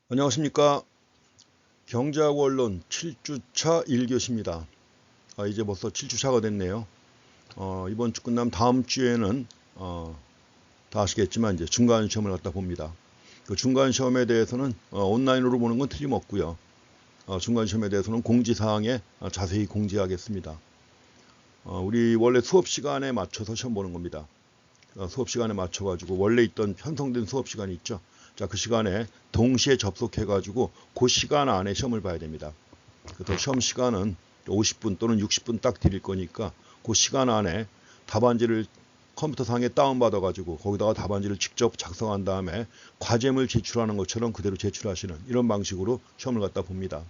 안녕하십니까. 경제하고 언론 7주차 1교시입니다. 이제 벌써 7주차가 됐네요. 이번 주 끝나면 다음 주에는 다 아시겠지만 이제 중간 시험을 갖다 봅니다. 그 중간 시험에 대해서는 온라인으로 보는 건 틀림없고요. 중간 시험에 대해서는 공지사항에 자세히 공지하겠습니다. 우리 원래 수업 시간에 맞춰서 시험 보는 겁니다. 수업 시간에 맞춰가지고 원래 있던 편성된 수업 시간이 있죠. 자, 그 시간에 동시에 접속해가지고 그 시간 안에 시험을 봐야 됩니다. 그래서 시험 시간은 50분 또는 60분 딱 드릴 거니까 그 시간 안에 답안지를 컴퓨터상에 다운받아가지고 거기다가 답안지를 직접 작성한 다음에 과제물 제출하는 것처럼 그대로 제출하시는 이런 방식으로 시험을 갖다 봅니다.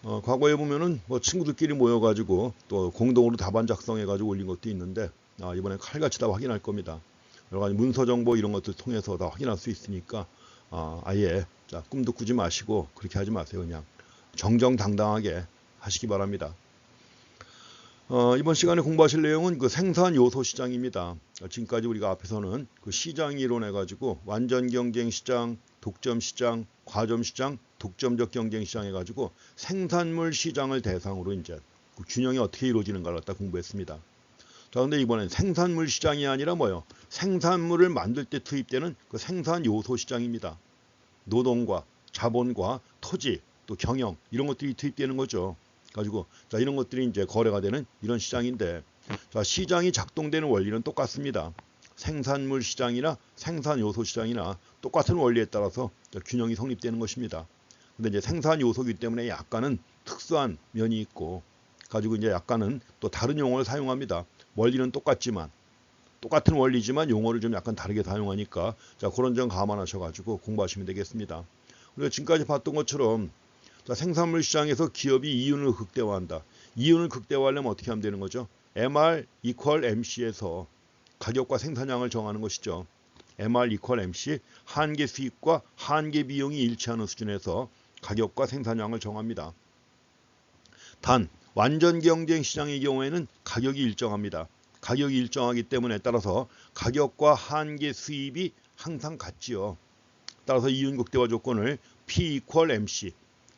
과거에 보면은 뭐 친구들끼리 모여가지고 또 공동으로 답안 작성해가지고 올린 것도 있는데 이번에 칼같이 다 확인할 겁니다. 여러 가지 문서 정보 이런 것들 통해서 다 확인할 수 있으니까 아예 꿈도 꾸지 마시고 그렇게 하지 마세요. 그냥 정정당당하게 하시기 바랍니다. 이번 시간에 공부하실 내용은 그 생산 요소 시장입니다. 지금까지 우리가 앞에서는 그 시장 이론 해가지고 완전 경쟁 시장, 독점 시장, 과점 시장, 독점적 경쟁 시장 해가지고 생산물 시장을 대상으로 이제 그 균형이 어떻게 이루어지는가를 갖다 공부했습니다. 자, 근데 이번엔 생산물 시장이 아니라 뭐요? 생산물을 만들 때 투입되는 그 생산 요소 시장입니다. 노동과 자본과 토지, 또 경영 이런 것들이 투입되는 거죠. 가지고 자, 이런 것들이 이제 거래가 되는 이런 시장인데 자, 시장이 작동되는 원리는 똑같습니다. 생산물 시장이나 생산 요소 시장이나 똑같은 원리에 따라서 균형이 성립되는 것입니다. 근데 이제 생산 요소이기 때문에 약간은 특수한 면이 있고 가지고 이제 약간은 또 다른 용어를 사용합니다. 원리는 똑같지만 똑같은 원리지만 용어를 좀 약간 다르게 사용하니까 자, 그런 점 감안하셔가지고 공부하시면 되겠습니다. 우리가 지금까지 봤던 것처럼 자, 생산물 시장에서 기업이 이윤을 극대화한다. 이윤을 극대화하려면 어떻게 하면 되는 거죠? MR equal MC에서 가격과 생산량을 정하는 것이죠. MR equal MC 한계 수익과 한계 비용이 일치하는 수준에서 가격과 생산량을 정합니다. 단 완전 경쟁 시장의 경우에는 가격이 일정합니다. 가격이 일정하기 때문에 따라서 가격과 한계 수입이 항상 같지요. 따라서 이윤 극대화 조건을 P equal MC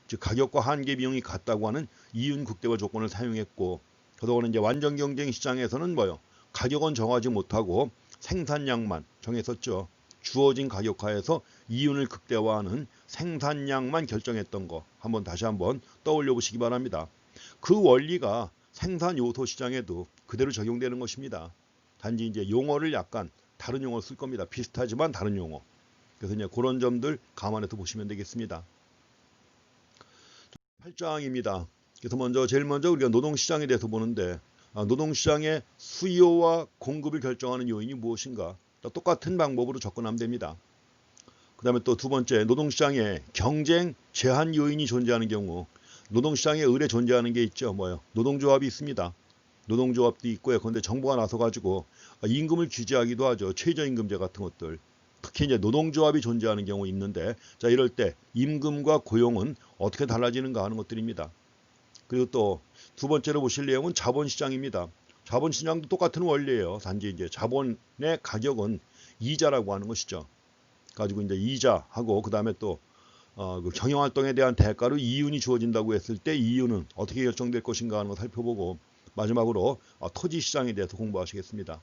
즉 가격과 한계 비용이 같다고 하는 이윤 극대화 조건을 사용했고 더더군다나 이제 완전 경쟁 시장에서는 뭐요? 가격은 정하지 못하고 생산량만 정했었죠. 주어진 가격하에서 이윤을 극대화하는 생산량만 결정했던 거 다시 한번 떠올려 보시기 바랍니다. 그 원리가 생산 요소 시장에도 그대로 적용되는 것입니다. 단지 이제 용어를 약간 다른 용어 쓸 겁니다. 비슷하지만 다른 용어. 그래서 이제 그런 점들 감안해서 보시면 되겠습니다. 8장입니다. 그래서 제일 먼저 우리가 노동시장에 대해서 보는데 노동시장의 수요와 공급을 결정하는 요인이 무엇인가? 똑같은 방법으로 접근하면 됩니다. 그 다음에 또 두 번째 노동시장에 경쟁 제한 요인이 존재하는 경우 노동시장에 의뢰 존재하는 게 있죠. 노동조합이 있습니다. 노동조합도 있고요. 그런데 정부가 나서가지고 임금을 규제하기도 하죠. 최저임금제 같은 것들. 특히 이제 노동조합이 존재하는 경우 있는데 자, 이럴 때 임금과 고용은 어떻게 달라지는가 하는 것들입니다. 그리고 또 두 번째로 보실 내용은 자본시장입니다. 자본시장도 똑같은 원리예요. 단지 이제 자본의 가격은 이자라고 하는 것이죠. 가지고 이제 이자하고 그 다음에 또 그 경영활동에 대한 대가로 이윤이 주어진다고 했을 때 이윤은 어떻게 결정될 것인가 하는 걸 살펴보고 마지막으로 토지 시장에 대해서 공부하시겠습니다.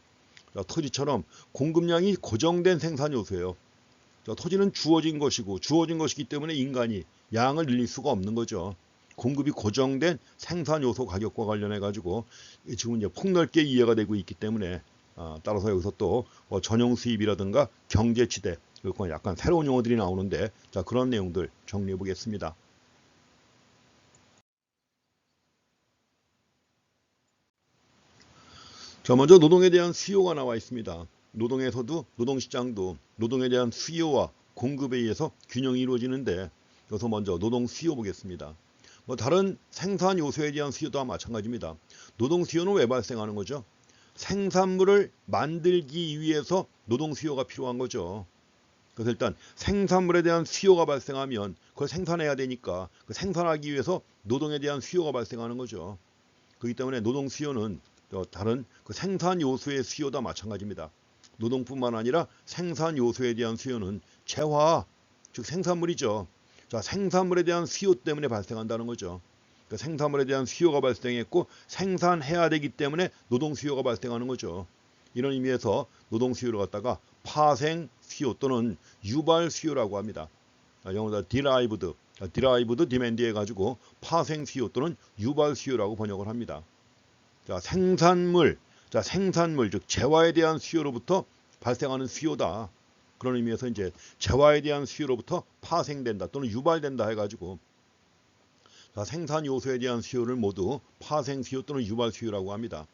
자, 토지처럼 공급량이 고정된 생산 요소예요. 자, 토지는 주어진 것이고 주어진 것이기 때문에 인간이 양을 늘릴 수가 없는 거죠. 공급이 고정된 생산 요소 가격과 관련해 가지고 지금 이제 폭넓게 이해가 되고 있기 때문에 따라서 여기서 또 전용 수입이라든가 경제지대 그리고 약간 새로운 용어들이 나오는데 자, 그런 내용들 정리해 보겠습니다. 자, 먼저 노동에 대한 수요가 나와 있습니다. 노동에서도 노동시장도 노동에 대한 수요와 공급에 의해서 균형이 이루어지는데 여기서 먼저 노동 수요 보겠습니다. 다른 생산 요소에 대한 수요도 마찬가지입니다. 노동 수요는 왜 발생하는 거죠? 생산물을 만들기 위해서 노동 수요가 필요한 거죠. 그래서 일단 생산물에 대한 수요가 발생하면 그걸 생산해야 되니까 그 생산하기 위해서 노동에 대한 수요가 발생하는 거죠. 그렇기 때문에 노동 수요는 다른 그 생산 요소의 수요도 마찬가지입니다. 노동뿐만 아니라 생산 요소에 대한 수요는 재화, 즉 생산물이죠. 자, 생산물에 대한 수요 때문에 발생한다는 거죠. 그러니까 생산물에 대한 수요가 발생했고 생산해야 되기 때문에 노동 수요가 발생하는 거죠. 이런 의미에서 노동 수요를 갖다가 파생 수요 또는 유발 수요라고 합니다. 영어로 derived demand 해가지고 파생 수요 또는 유발 수요라고 번역을 합니다. 자, 생산물 즉 재화에 대한 수요로부터 발생하는 수요다. 그런 의미에서 이제 재화에 대한 수요로부터 파생된다 또는 유발된다 해가지고 자, 생산 요소에 대한 수요를 모두 파생 수요 또는 유발 수요라고 합니다.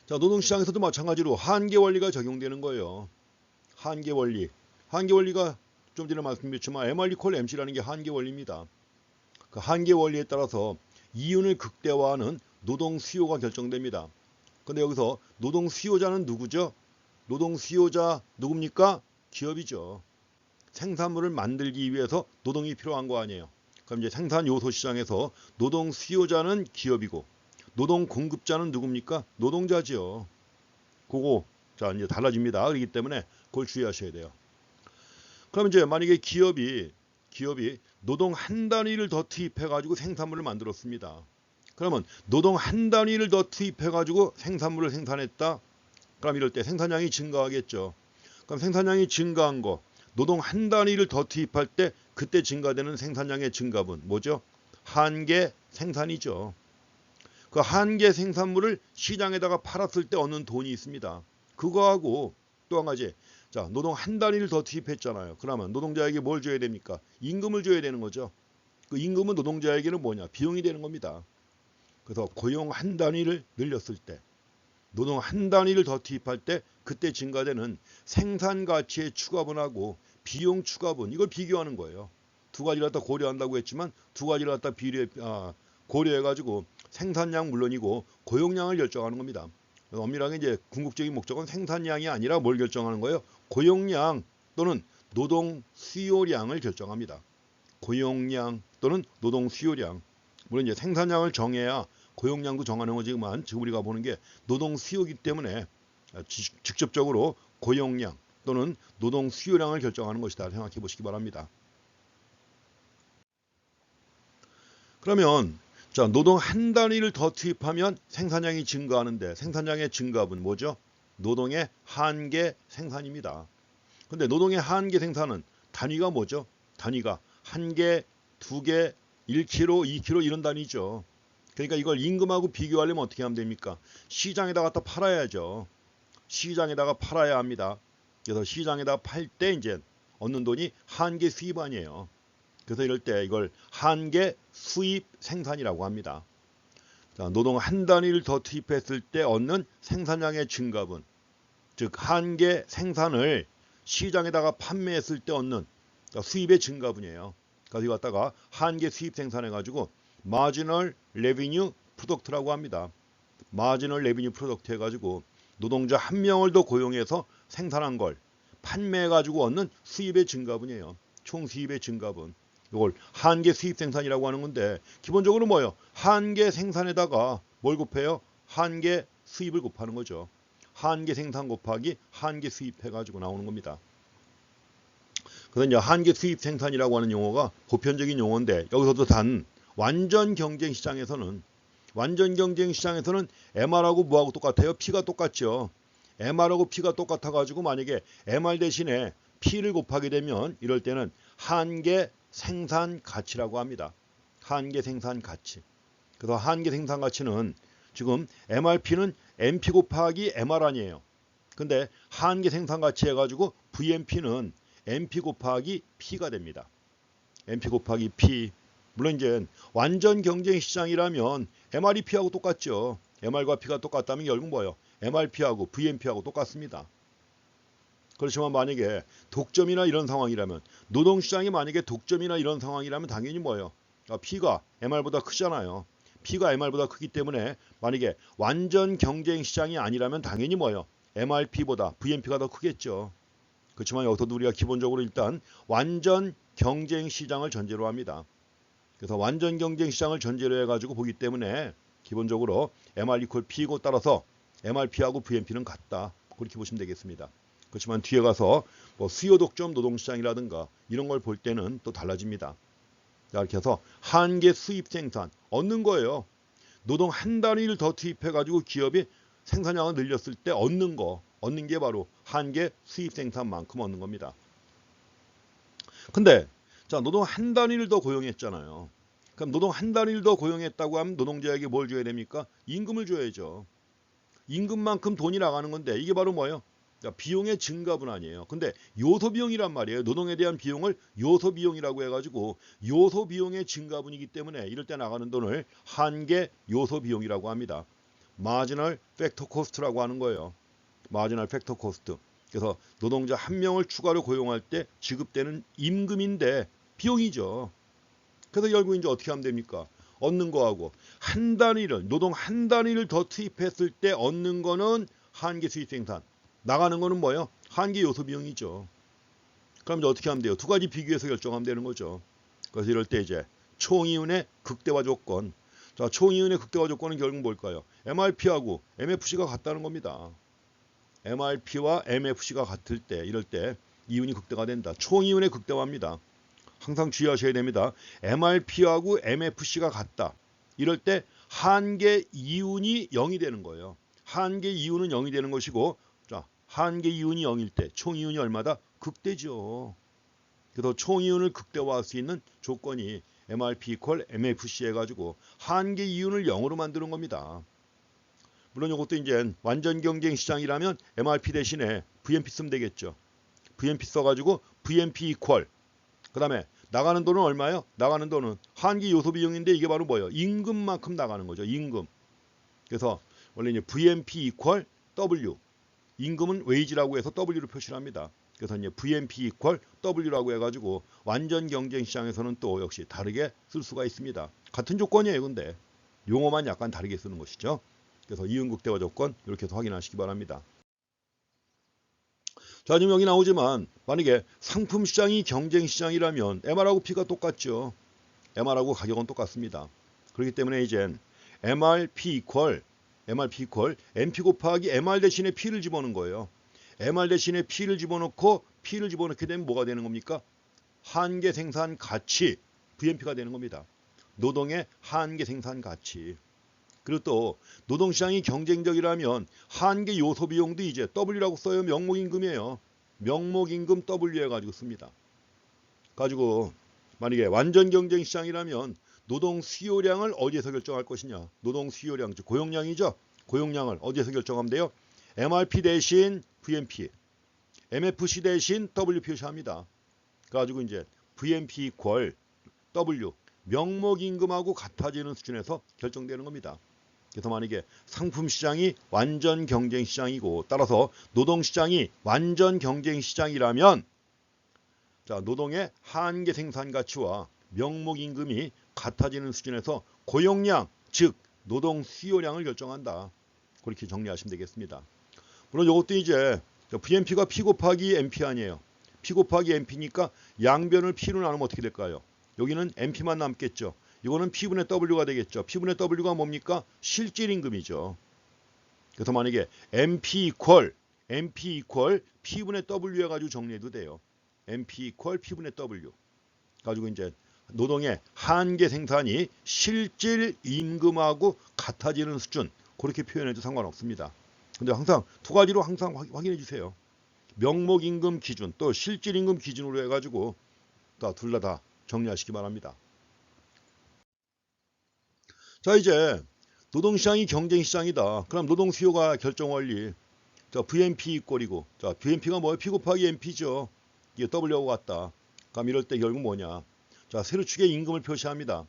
자, 노동시장에서도 마찬가지로 한계 원리가 적용되는 거예요. 한계 원리가 좀 전에 말씀드렸지만 MR=MC라는 게 한계 원리입니다. 그 한계 원리에 따라서 이윤을 극대화하는 노동 수요가 결정됩니다. 근데 여기서 노동 수요자는 누구죠? 노동 수요자 누굽니까? 기업이죠. 생산물을 만들기 위해서 노동이 필요한 거 아니에요. 그럼 이제 생산 요소 시장에서 노동 수요자는 기업이고 노동 공급자는 누굽니까? 노동자지요. 그거 자 이제 달라집니다. 그렇기 때문에 그걸 주의하셔야 돼요. 그럼 이제 만약에 기업이 노동 한 단위를 더 투입해 가지고 생산물을 만들었습니다. 그러면 노동 한 단위를 더 투입해 가지고 생산물을 생산했다. 그럼 이럴 때 생산량이 증가하겠죠. 그럼 생산량이 증가한 거 노동 한 단위를 더 투입할 때 그때 증가되는 생산량의 증가분 뭐죠? 한계 생산이죠. 그 한계 생산물을 시장에다가 팔았을 때 얻는 돈이 있습니다. 그거하고 또 한 가지 자 노동 한 단위를 더 투입했잖아요. 그러면 노동자에게 뭘 줘야 됩니까? 임금을 줘야 되는 거죠. 그 임금은 노동자에게는 뭐냐? 비용이 되는 겁니다. 그래서 고용 한 단위를 늘렸을 때 노동 한 단위를 더 투입할 때 그때 증가되는 생산 가치의 추가분하고 비용 추가분 이걸 비교하는 거예요. 두 가지를 갖다 고려한다고 했지만 두 가지를 갖다 고려해가지고 생산량 물론이고 고용량을 결정하는 겁니다. 엄밀하게 이제 궁극적인 목적은 생산량이 아니라 뭘 결정하는 거예요? 고용량 또는 노동 수요량을 결정합니다. 고용량 또는 노동 수요량. 물론 이제 생산량을 정해야 고용량도 정하는 거지만 지금 우리가 보는 게 노동 수요이기 때문에 직접적으로 고용량 또는 노동 수요량을 결정하는 것이다 생각해 보시기 바랍니다. 그러면 자 노동 한 단위를 더 투입하면 생산량이 증가하는데 생산량의 증가분 뭐죠? 노동의 한계 생산입니다. 근데 노동의 한계 생산은 단위가 뭐죠? 단위가 한 개, 두 개, 1kg, 2kg 이런 단위죠. 그러니까 이걸 임금하고 비교하려면 어떻게 하면 됩니까? 시장에다 갖다 팔아야죠. 시장에다가 팔아야 합니다. 그래서 시장에다 팔 때 이제 얻는 돈이 한계 수입 아니에요. 그래서 이럴 때 이걸 한계 수입 생산이라고 합니다. 자, 노동 한 단위를 더 투입했을 때 얻는 생산량의 증가분, 즉 한계 생산을 시장에다가 판매했을 때 얻는 수입의 증가분이에요. 그래서 이거 갖다가 한계 수입 생산해가지고 마지널 레비뉴 프로덕트라고 합니다. 마지널 레비뉴 프로덕트 해가지고 노동자 한 명을 더 고용해서 생산한 걸 판매해가지고 얻는 수입의 증가분이에요. 총 수입의 증가분. 이걸 한계 수입 생산이라고 하는 건데 기본적으로 뭐예요? 한계 생산에다가 뭘 곱해요? 한계 수입을 곱하는 거죠. 한계 생산 곱하기 한계 수입 해가지고 나오는 겁니다. 그래서 이제 한계 수입 생산이라고 하는 용어가 보편적인 용어인데 여기서도 단 완전 경쟁 시장에서는 MR하고 뭐하고 똑같아요? P가 똑같죠. MR하고 P가 똑같아가지고 만약에 MR 대신에 P를 곱하게 되면 이럴 때는 한계 생산 가치라고 합니다. 한계 생산 가치. 그래서 한계 생산 가치는 지금 MRP는 MP 곱하기 MR 아니에요. 근데 한계 생산 가치 해가지고 VMP는 MP 곱하기 P가 됩니다. MP 곱하기 P. 물론 이제 완전 경쟁 시장이라면 MR이 P하고 똑같죠. MR과 P가 똑같다면 결국 뭐예요? MRP하고 VMP하고 똑같습니다. 그렇지만 만약에 독점이나 이런 상황이라면 노동시장이 만약에 독점이나 이런 상황이라면 당연히 뭐예요? P가 MR보다 크잖아요. P가 MR보다 크기 때문에 만약에 완전 경쟁 시장이 아니라면 당연히 뭐예요? MRP보다 VMP가 더 크겠죠. 그렇지만 여기서도 우리가 기본적으로 일단 완전 경쟁 시장을 전제로 합니다. 그래서 완전 경쟁 시장을 전제로 해가지고 보기 때문에 기본적으로 MR=P고 따라서 MRP하고 VMP는 같다. 그렇게 보시면 되겠습니다. 그렇지만 뒤에 가서 뭐 수요 독점 노동시장이라든가 이런 걸 볼 때는 또 달라집니다. 자, 이렇게 해서 한계 수입 생산 얻는 거예요. 노동 한 단위를 더 투입해가지고 기업이 생산량을 늘렸을 때 얻는 게 바로 한계 수입 생산만큼 얻는 겁니다. 근데 자, 노동 한 단위를 더 고용했잖아요. 그럼 노동 한 단위를 더 고용했다고 하면 노동자에게 뭘 줘야 됩니까? 임금을 줘야죠. 임금만큼 돈이 나가는 건데 이게 바로 뭐예요? 비용의 증가분 아니에요. 근데 요소비용이란 말이에요. 노동에 대한 비용을 요소비용이라고 해가지고 요소비용의 증가분이기 때문에 이럴 때 나가는 돈을 한계 요소비용이라고 합니다. 마지널 팩터 코스트라고 하는 거예요. 마지널 팩터 코스트. 그래서 노동자 한 명을 추가로 고용할 때 지급되는 임금인데 비용이죠. 그래서 결국 이제 어떻게 하면 됩니까? 얻는 거하고 한 단위를 노동 한 단위를 더 투입했을 때 얻는 거는 한계 수입 생산. 나가는 거는 뭐예요? 한계 요소 비용이죠. 그럼 이제 어떻게 하면 돼요? 두 가지 비교해서 결정하면 되는 거죠. 그래서 이럴 때 이제 총이윤의 극대화 조건. 자, 총이윤의 극대화 조건은 결국 뭘까요? MRP하고 MFC가 같다는 겁니다. MRP와 MFC가 같을 때 이럴 때 이윤이 극대화 된다. 총이윤의 극대화입니다. 항상 주의하셔야 됩니다. MRP하고 MFC가 같다. 이럴 때 한계 이윤이 0이 되는 거예요. 한계 이윤은 0이 되는 것이고 자, 한계 이윤이 0일 때 총이윤이 얼마다? 극대죠. 그래서 총이윤을 극대화할 수 있는 조건이 MRP = MFC 해가지고 한계 이윤을 0으로 만드는 겁니다. 물론 이것도 이제 완전 경쟁 시장이라면 MRP 대신에 VMP 쓰면 되겠죠. VMP 써가지고 VMP = 그 다음에 나가는 돈은 얼마예요? 나가는 돈은 한계 요소 비용인데 이게 바로 뭐예요? 임금만큼 나가는 거죠. 임금. 그래서 원래 이제 VMP = W. 임금은 웨이지라고 해서 W로 표시를 합니다. 그래서 이제 VMP = W라고 해가지고 완전 경쟁 시장에서는 또 역시 다르게 쓸 수가 있습니다. 같은 조건이에요. 근데 용어만 약간 다르게 쓰는 것이죠. 그래서 이윤 극대화 조건 이렇게 해서 확인하시기 바랍니다. 자, 지금 여기 나오지만 만약에 상품 시장이 경쟁 시장이라면 MR하고 P가 똑같죠. MR하고 가격은 똑같습니다. 그렇기 때문에 이제 MRP = MP 곱하기 MR 대신에 P를 집어넣은 거예요. MR 대신에 P를 집어넣고 P를 집어넣게 되면 뭐가 되는 겁니까? 한계 생산 가치 VMP가 되는 겁니다. 노동의 한계 생산 가치. 그리고 또 노동시장이 경쟁적이라면 한계 요소 비용도 이제 W라고 써요. 명목임금이에요. 명목임금 W 해가지고 씁니다. 가지고 만약에 완전 경쟁 시장이라면 노동 수요량을 어디에서 결정할 것이냐. 노동 수요량, 즉 고용량이죠. 고용량을 어디에서 결정하면 돼요? MRP 대신 VMP, MFC 대신 W 표시합니다. 가지고 이제 VMP = W, 명목임금하고 같아지는 수준에서 결정되는 겁니다. 그래서 만약에 상품 시장이 완전 경쟁 시장이고 따라서 노동 시장이 완전 경쟁 시장이라면 자, 노동의 한계 생산 가치와 명목 임금이 같아지는 수준에서 고용량, 즉 노동 수요량을 결정한다. 그렇게 정리하시면 되겠습니다. 물론 이것도 이제 VMP가 P 곱하기 MP 아니에요. P 곱하기 MP니까 양변을 P로 나누면 어떻게 될까요? 여기는 MP만 남겠죠. 이거는 P분의 W가 되겠죠. P분의 W가 뭡니까? 실질임금이죠. 그래서 만약에 MP = P분의 W 해가지고 정리해도 돼요. MP = P분의 W. 가지고 이제 노동의 한계 생산이 실질 임금하고 같아지는 수준 그렇게 표현해도 상관없습니다. 근데 항상 두 가지로 항상 확인해 주세요. 명목 임금 기준 또 실질 임금 기준으로 해가지고 둘 다 정리하시기 바랍니다. 자, 이제 노동시장이 경쟁시장이다. 그럼 노동 수요가 결정 원리. 자, VMP 꼴이고 자, VMP가 뭐예요? P 곱하기 MP죠. 이게 W하고 같다. 그럼 이럴 때 결국 뭐냐? 자, 세로축에 임금을 표시합니다.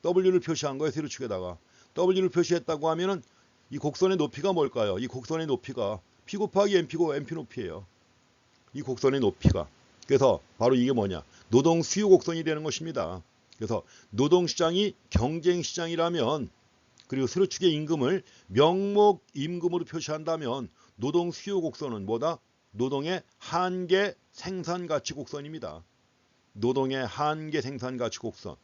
W를 표시한 거예요. 세로축에다가. W를 표시했다고 하면은 이 곡선의 높이가 뭘까요? 이 곡선의 높이가 P 곱하기 MP고 MP 높이에요. 이 곡선의 높이가. 그래서 바로 이게 뭐냐? 노동 수요 곡선이 되는 것입니다. 그래서 노동시장이 경쟁시장이라면 그리고 세로축의 임금을 명목 임금으로 표시한다면 노동 수요 곡선은 뭐다? 노동의 한계 생산가치 곡선입니다. 노동의 한계 생산가치 곡선.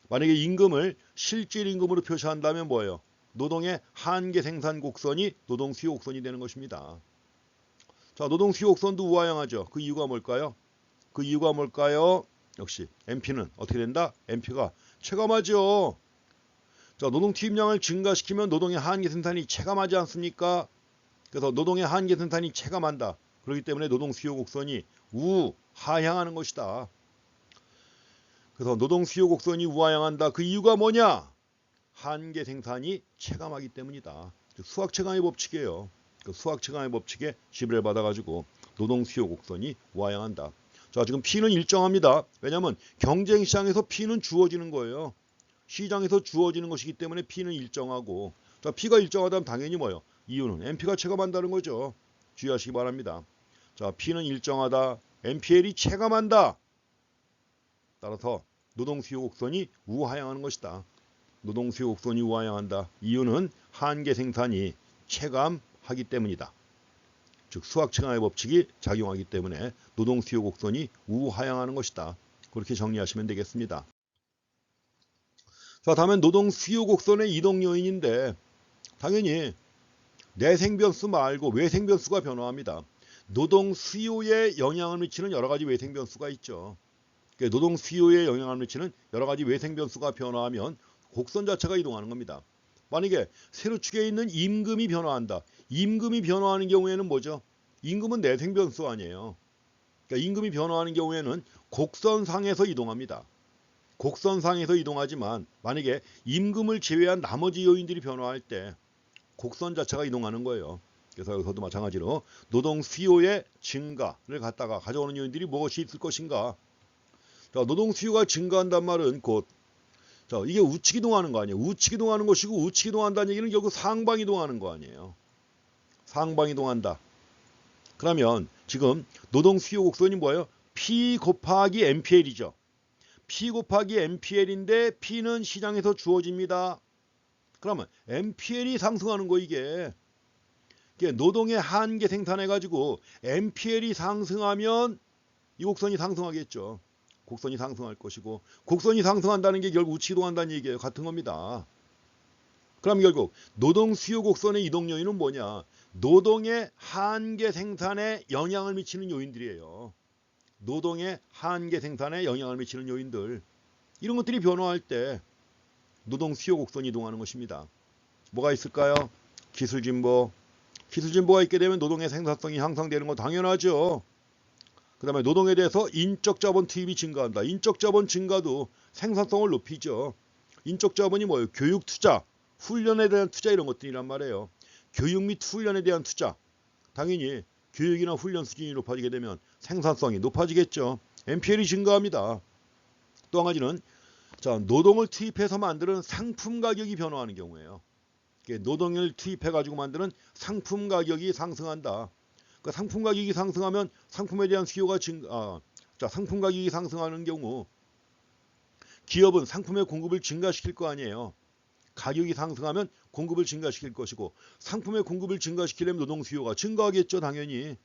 만약에 임금을 실질 임금으로 표시한다면 뭐예요? 노동의 한계 생산 곡선이 노동 수요 곡선이 되는 것입니다. 자, 노동 수요 곡선도 우하향하죠. 그 이유가 뭘까요? 그 이유가 뭘까요? 역시 MP는 어떻게 된다? MP가 체감하죠. 자, 노동 투입량을 증가시키면 노동의 한계 생산이 체감하지 않습니까? 그래서 노동의 한계 생산이 체감한다. 그렇기 때문에 노동 수요 곡선이 우하향하는 것이다. 그래서 노동 수요 곡선이 우하향한다. 그 이유가 뭐냐? 한계 생산이 체감하기 때문이다. 수학 체감의 법칙이에요. 그 수학 체감의 법칙에 지배를 받아가지고 노동 수요 곡선이 우하향한다. 자, 지금 P는 일정합니다. 왜냐하면 경쟁 시장에서 P는 주어지는 거예요. 시장에서 주어지는 것이기 때문에 P는 일정하고, 자, P가 일정하다면 당연히 뭐예요? 이유는 MP가 체감한다는 거죠. 주의하시기 바랍니다. 자, P는 일정하다. MPL이 체감한다. 따라서 노동 수요 곡선이 우하향하는 것이다. 노동 수요 곡선이 우하향한다. 이유는 한계 생산이 체감하기 때문이다. 즉 수학 체감의 법칙이 작용하기 때문에 노동 수요 곡선이 우하향하는 것이다. 그렇게 정리하시면 되겠습니다. 자, 다음엔 노동 수요 곡선의 이동 요인인데, 당연히 내생 변수 말고 외생 변수가 변화합니다. 노동 수요에 영향을 미치는 여러 가지 외생 변수가 있죠. 노동 수요에 영향을 미치는 여러 가지 외생 변수가 변화하면 곡선 자체가 이동하는 겁니다. 만약에 세로축에 있는 임금이 변화한다. 임금이 변화하는 경우에는 뭐죠? 임금은 내생 변수 아니에요. 그러니까 임금이 변화하는 경우에는 곡선상에서 이동합니다. 곡선상에서 이동하지만 만약에 임금을 제외한 나머지 요인들이 변화할 때 곡선 자체가 이동하는 거예요. 그래서 여기서도 마찬가지로 노동 수요의 증가를 갖다가 가져오는 요인들이 무엇이 있을 것인가. 자, 노동 수요가 증가한단 말은 곧, 자, 이게 우측 이동하는 거 아니에요. 우측 이동하는 것이고, 우측 이동한다는 얘기는 결국 상방 이동하는 거 아니에요. 상방 이동한다. 그러면 지금 노동 수요 곡선이 뭐예요? P 곱하기 MPL이죠. P 곱하기 MPL인데 P는 시장에서 주어집니다. 그러면 MPL이 상승하는 거 이게. 노동의 한계 생산해가지고 MPL이 상승하면 이 곡선이 상승하겠죠. 곡선이 상승할 것이고, 곡선이 상승한다는 게 결국 우측 이동한다는 얘기예요. 같은 겁니다. 그럼 결국 노동 수요 곡선의 이동 요인은 뭐냐? 노동의 한계 생산에 영향을 미치는 요인들이에요. 노동의 한계 생산에 영향을 미치는 요인들. 이런 것들이 변화할 때 노동 수요 곡선이 이동하는 것입니다. 뭐가 있을까요? 기술 진보. 기술 진보가 있게 되면 노동의 생산성이 향상되는 건 당연하죠. 그 다음에 노동에 대해서 인적 자본 투입이 증가한다. 인적 자본 증가도 생산성을 높이죠. 인적 자본이 뭐예요? 교육 투자, 훈련에 대한 투자 이런 것들이란 말이에요. 교육 및 훈련에 대한 투자. 당연히 교육이나 훈련 수준이 높아지게 되면 생산성이 높아지겠죠. MPL이 증가합니다. 또 한 가지는, 자, 노동을 투입해서 만드는 상품 가격이 변화하는 경우에요. 노동을 투입해가지고 만드는 상품 가격이 상승한다. 그러니까 상품 가격이 상승하면 상품에 대한 수요가 상품 가격이 상승하는 경우 기업은 상품의 공급을 증가시킬 거 아니에요. 가격이 상승하면 공급을 증가시킬 것이고, 상품의 공급을 증가시키려면 노동 수요가 증가하겠죠. 당연히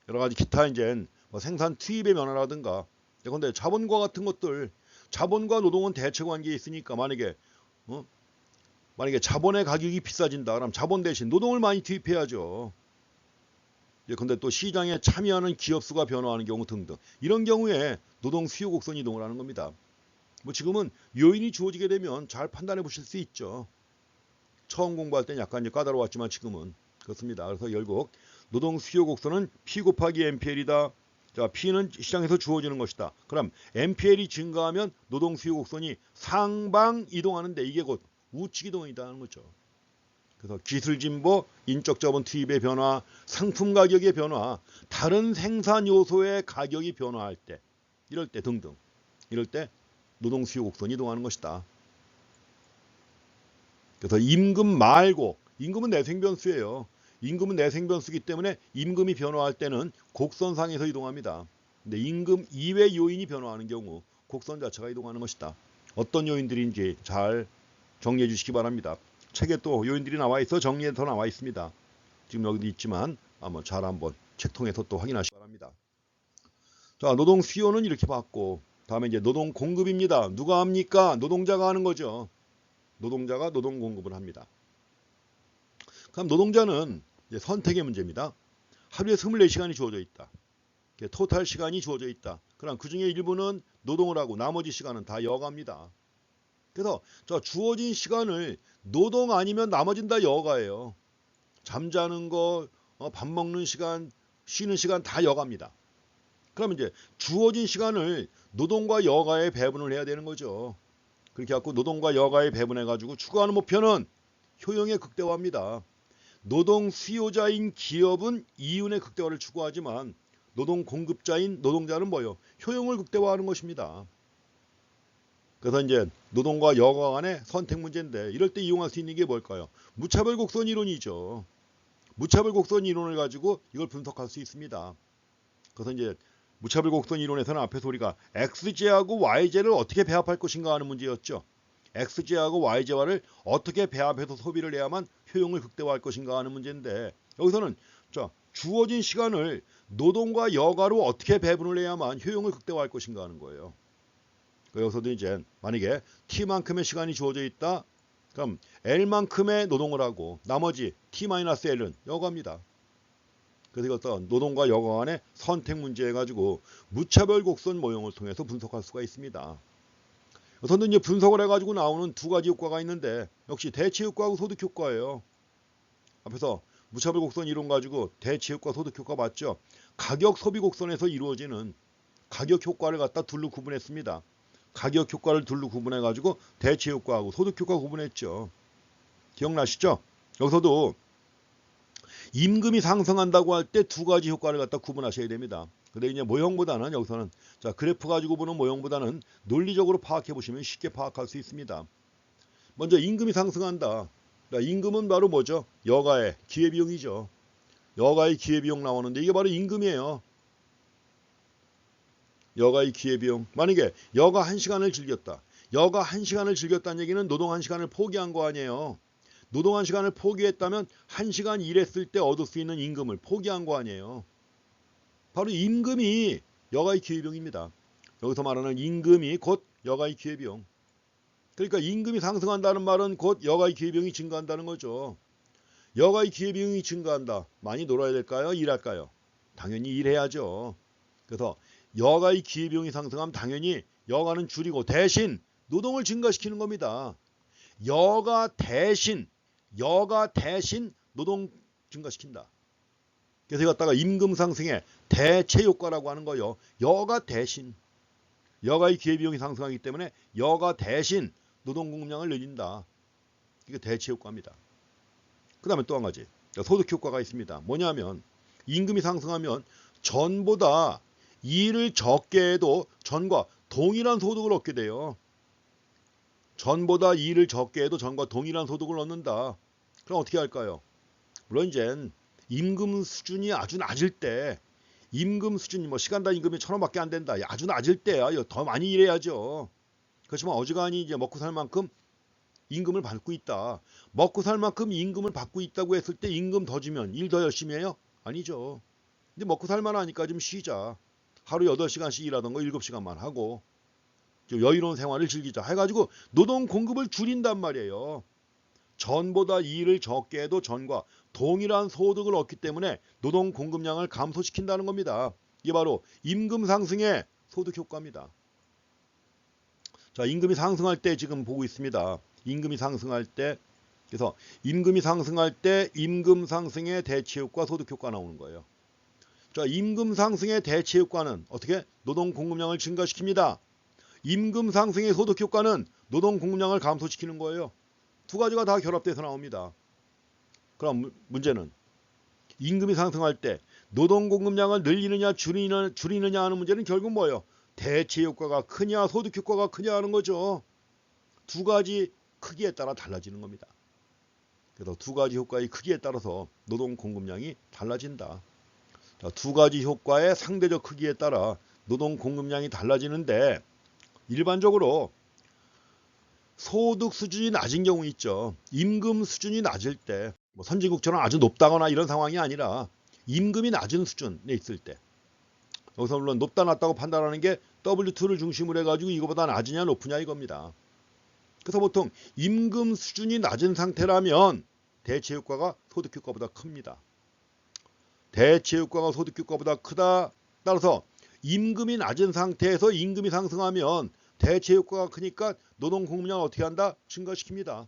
여러 가지 기타 이제 생산 투입의 변화라든가. 그런데 자본과 같은 것들, 자본과 노동은 대체 관계에 있으니까 만약에 자본의 가격이 비싸진다 그러면 자본 대신 노동을 많이 투입해야죠. 그런데 또 시장에 참여하는 기업 수가 변화하는 경우 등등, 이런 경우에 노동 수요 곡선이 이동을 하는 겁니다. 지금은 요인이 주어지게 되면 잘 판단해 보실 수 있죠. 처음 공부할 때는 약간 이제 까다로웠지만 지금은 그렇습니다. 그래서 결국 노동 수요 곡선은 P 곱하기 MPL이다. 자, P는 시장에서 주어지는 것이다. 그럼 MPL이 증가하면 노동 수요 곡선이 상방 이동하는데 이게 곧 우측 이동이라는 거죠. 그래서 기술 진보, 인적 자본 투입의 변화, 상품 가격의 변화, 다른 생산 요소의 가격이 변화할 때, 이럴 때 등등, 이럴 때 노동 수요 곡선이 이동하는 것이다. 그래서 임금 말고, 임금은 내생 변수예요. 임금은 내생 변수이기 때문에 임금이 변화할 때는 곡선상에서 이동합니다. 근데 임금 이외 요인이 변화하는 경우 곡선 자체가 이동하는 것이다. 어떤 요인들인지 잘 정리해 주시기 바랍니다. 책에 또 요인들이 나와 있어 정리해서 나와 있습니다. 지금 여기도 있지만 잘 한번 책통에서 또 확인하시기 바랍니다. 자, 노동 수요는 이렇게 봤고, 다음에 이제 노동 공급입니다. 누가 합니까? 노동자가 하는 거죠. 노동자가 노동 공급을 합니다. 그럼 노동자는 이제 선택의 문제입니다. 하루에 24시간이 주어져 있다. 토탈 시간이 주어져 있다. 그럼 그 중에 일부는 노동을 하고 나머지 시간은 다 여가입니다. 그래서 저 주어진 시간을 노동 아니면 나머지는 다 여가예요. 잠자는 거, 밥 먹는 시간, 쉬는 시간 다 여가입니다. 그러면 이제 주어진 시간을 노동과 여가에 배분을 해야 되는 거죠. 그렇게 해갖고 노동과 여가에 배분해가지고 추구하는 목표는 효용의 극대화입니다. 노동 수요자인 기업은 이윤의 극대화를 추구하지만 노동 공급자인 노동자는 뭐요? 효용을 극대화하는 것입니다. 그래서 이제 노동과 여가 간의 선택 문제인데 이럴 때 이용할 수 있는 게 뭘까요? 무차별 곡선 이론이죠. 무차별 곡선 이론을 가지고 이걸 분석할 수 있습니다. 그래서 이제 무차별 곡선 이론에서는 앞에서 우리가 XJ하고 YJ를 어떻게 배합할 것인가 하는 문제였죠. XJ하고 YJ와를 어떻게 배합해서 소비를 해야만 효용을 극대화할 것인가 하는 문제인데 여기서는 주어진 시간을 노동과 여가로 어떻게 배분을 해야만 효용을 극대화할 것인가 하는 거예요. 여기서도 이제 만약에 T만큼의 시간이 주어져 있다. 그럼 L만큼의 노동을 하고 나머지 T-L은 여가입니다. 그래서 이것도 노동과 여가 간의 선택 문제 해가지고 무차별 곡선 모형을 통해서 분석할 수가 있습니다. 우선은 이제 분석을 해가지고 나오는 두 가지 효과가 있는데 역시 대체 효과하고 소득 효과예요. 앞에서 무차별 곡선 이론 가지고 대체 효과, 소득 효과 봤죠? 가격 소비 곡선에서 이루어지는 가격 효과를 갖다 둘로 구분했습니다. 가격 효과를 둘로 구분해가지고 대체 효과하고 소득 효과 구분했죠. 기억나시죠? 여기서도 임금이 상승한다고 할 때 두 가지 효과를 갖다 구분하셔야 됩니다. 근데 이제 모형보다는 여기서는 그래프 가지고 보는 모형보다는 논리적으로 파악해 보시면 쉽게 파악할 수 있습니다. 먼저 임금이 상승한다. 임금은 바로 뭐죠? 여가의 기회비용이죠. 여가의 기회비용 나오는데 이게 바로 임금이에요. 여가의 기회비용. 만약에 여가 1시간을 즐겼다. 여가 1시간을 즐겼다는 얘기는 노동 1시간을 포기한 거 아니에요. 노동 1시간을 포기했다면 1시간 일했을 때 얻을 수 있는 임금을 포기한 거 아니에요. 바로 임금이 여가의 기회비용입니다. 여기서 말하는 임금이 곧 여가의 기회비용. 그러니까 임금이 상승한다는 말은 곧 여가의 기회비용이 증가한다는 거죠. 여가의 기회비용이 증가한다. 많이 놀아야 될까요? 일할까요? 당연히 일해야죠. 그래서 여가의 기회비용이 상승하면 당연히 여가는 줄이고 대신 노동을 증가시키는 겁니다. 여가 대신 노동 증가시킨다. 그래서 이것다가 임금 상승의 대체 효과라고 하는 거예요. 여가 대신 여가의 기회비용이 상승하기 때문에 여가 대신 노동 공급량을 늘린다. 이게 대체 효과입니다. 그 다음에 또 한 가지 소득 효과가 있습니다. 뭐냐면 임금이 상승하면 전보다 일을 적게 해도 전과 동일한 소득을 얻게 돼요. 전보다 일을 적게 해도 전과 동일한 소득을 얻는다. 그럼 어떻게 할까요? 물론 이제 임금 수준이 아주 낮을 때 임금 수준이 시간당 임금이 1,000원밖에 안 된다. 아주 낮을 때야 더 많이 일해야죠. 그렇지만 어지간히 이제 먹고 살 만큼 임금을 받고 있다. 먹고 살 만큼 임금을 받고 있다고 했을 때 임금 더 주면 일 더 열심히 해요? 아니죠. 근데 먹고 살만 하니까 좀 쉬자. 하루 8시간씩 일하던 거 7시간만 하고 좀 여유로운 생활을 즐기자 해가지고 노동 공급을 줄인단 말이에요. 전보다 일을 적게 해도 전과 동일한 소득을 얻기 때문에 노동 공급량을 감소시킨다는 겁니다. 이게 바로 임금 상승의 소득 효과입니다. 임금이 상승할 때 지금 보고 있습니다. 임금이 상승할 때 그래서 임금이 상승할 때 임금 상승의 대체 효과, 소득 효과 나오는 거예요. 임금 상승의 대체 효과는 어떻게? 노동 공급량을 증가시킵니다. 임금 상승의 소득 효과는 노동 공급량을 감소시키는 거예요. 두 가지가 다 결합돼서 나옵니다. 그럼 문제는 임금이 상승할 때 노동 공급량을 늘리느냐 줄이느냐 하는 문제는 결국 뭐예요? 대체 효과가 크냐 소득 효과가 크냐 하는 거죠. 두 가지 크기에 따라 달라지는 겁니다. 그래서 두 가지 효과의 크기에 따라서 노동 공급량이 달라진다. 두 가지 효과의 상대적 크기에 따라 노동 공급량이 달라지는데 일반적으로 소득 수준이 낮은 경우 있죠. 임금 수준이 낮을 때 선진국처럼 아주 높다거나 이런 상황이 아니라 임금이 낮은 수준에 있을 때 여기서 물론 높다 낮다고 판단하는 게 W2를 중심으로 해가지고 이거보다 낮으냐 높으냐 이겁니다. 그래서 보통 임금 수준이 낮은 상태라면 대체 효과가 소득 효과보다 큽니다. 대체 효과가 소득 효과보다 크다. 따라서 임금이 낮은 상태에서 임금이 상승하면 대체 효과가 크니까 노동 공급량을 어떻게 한다? 증가시킵니다.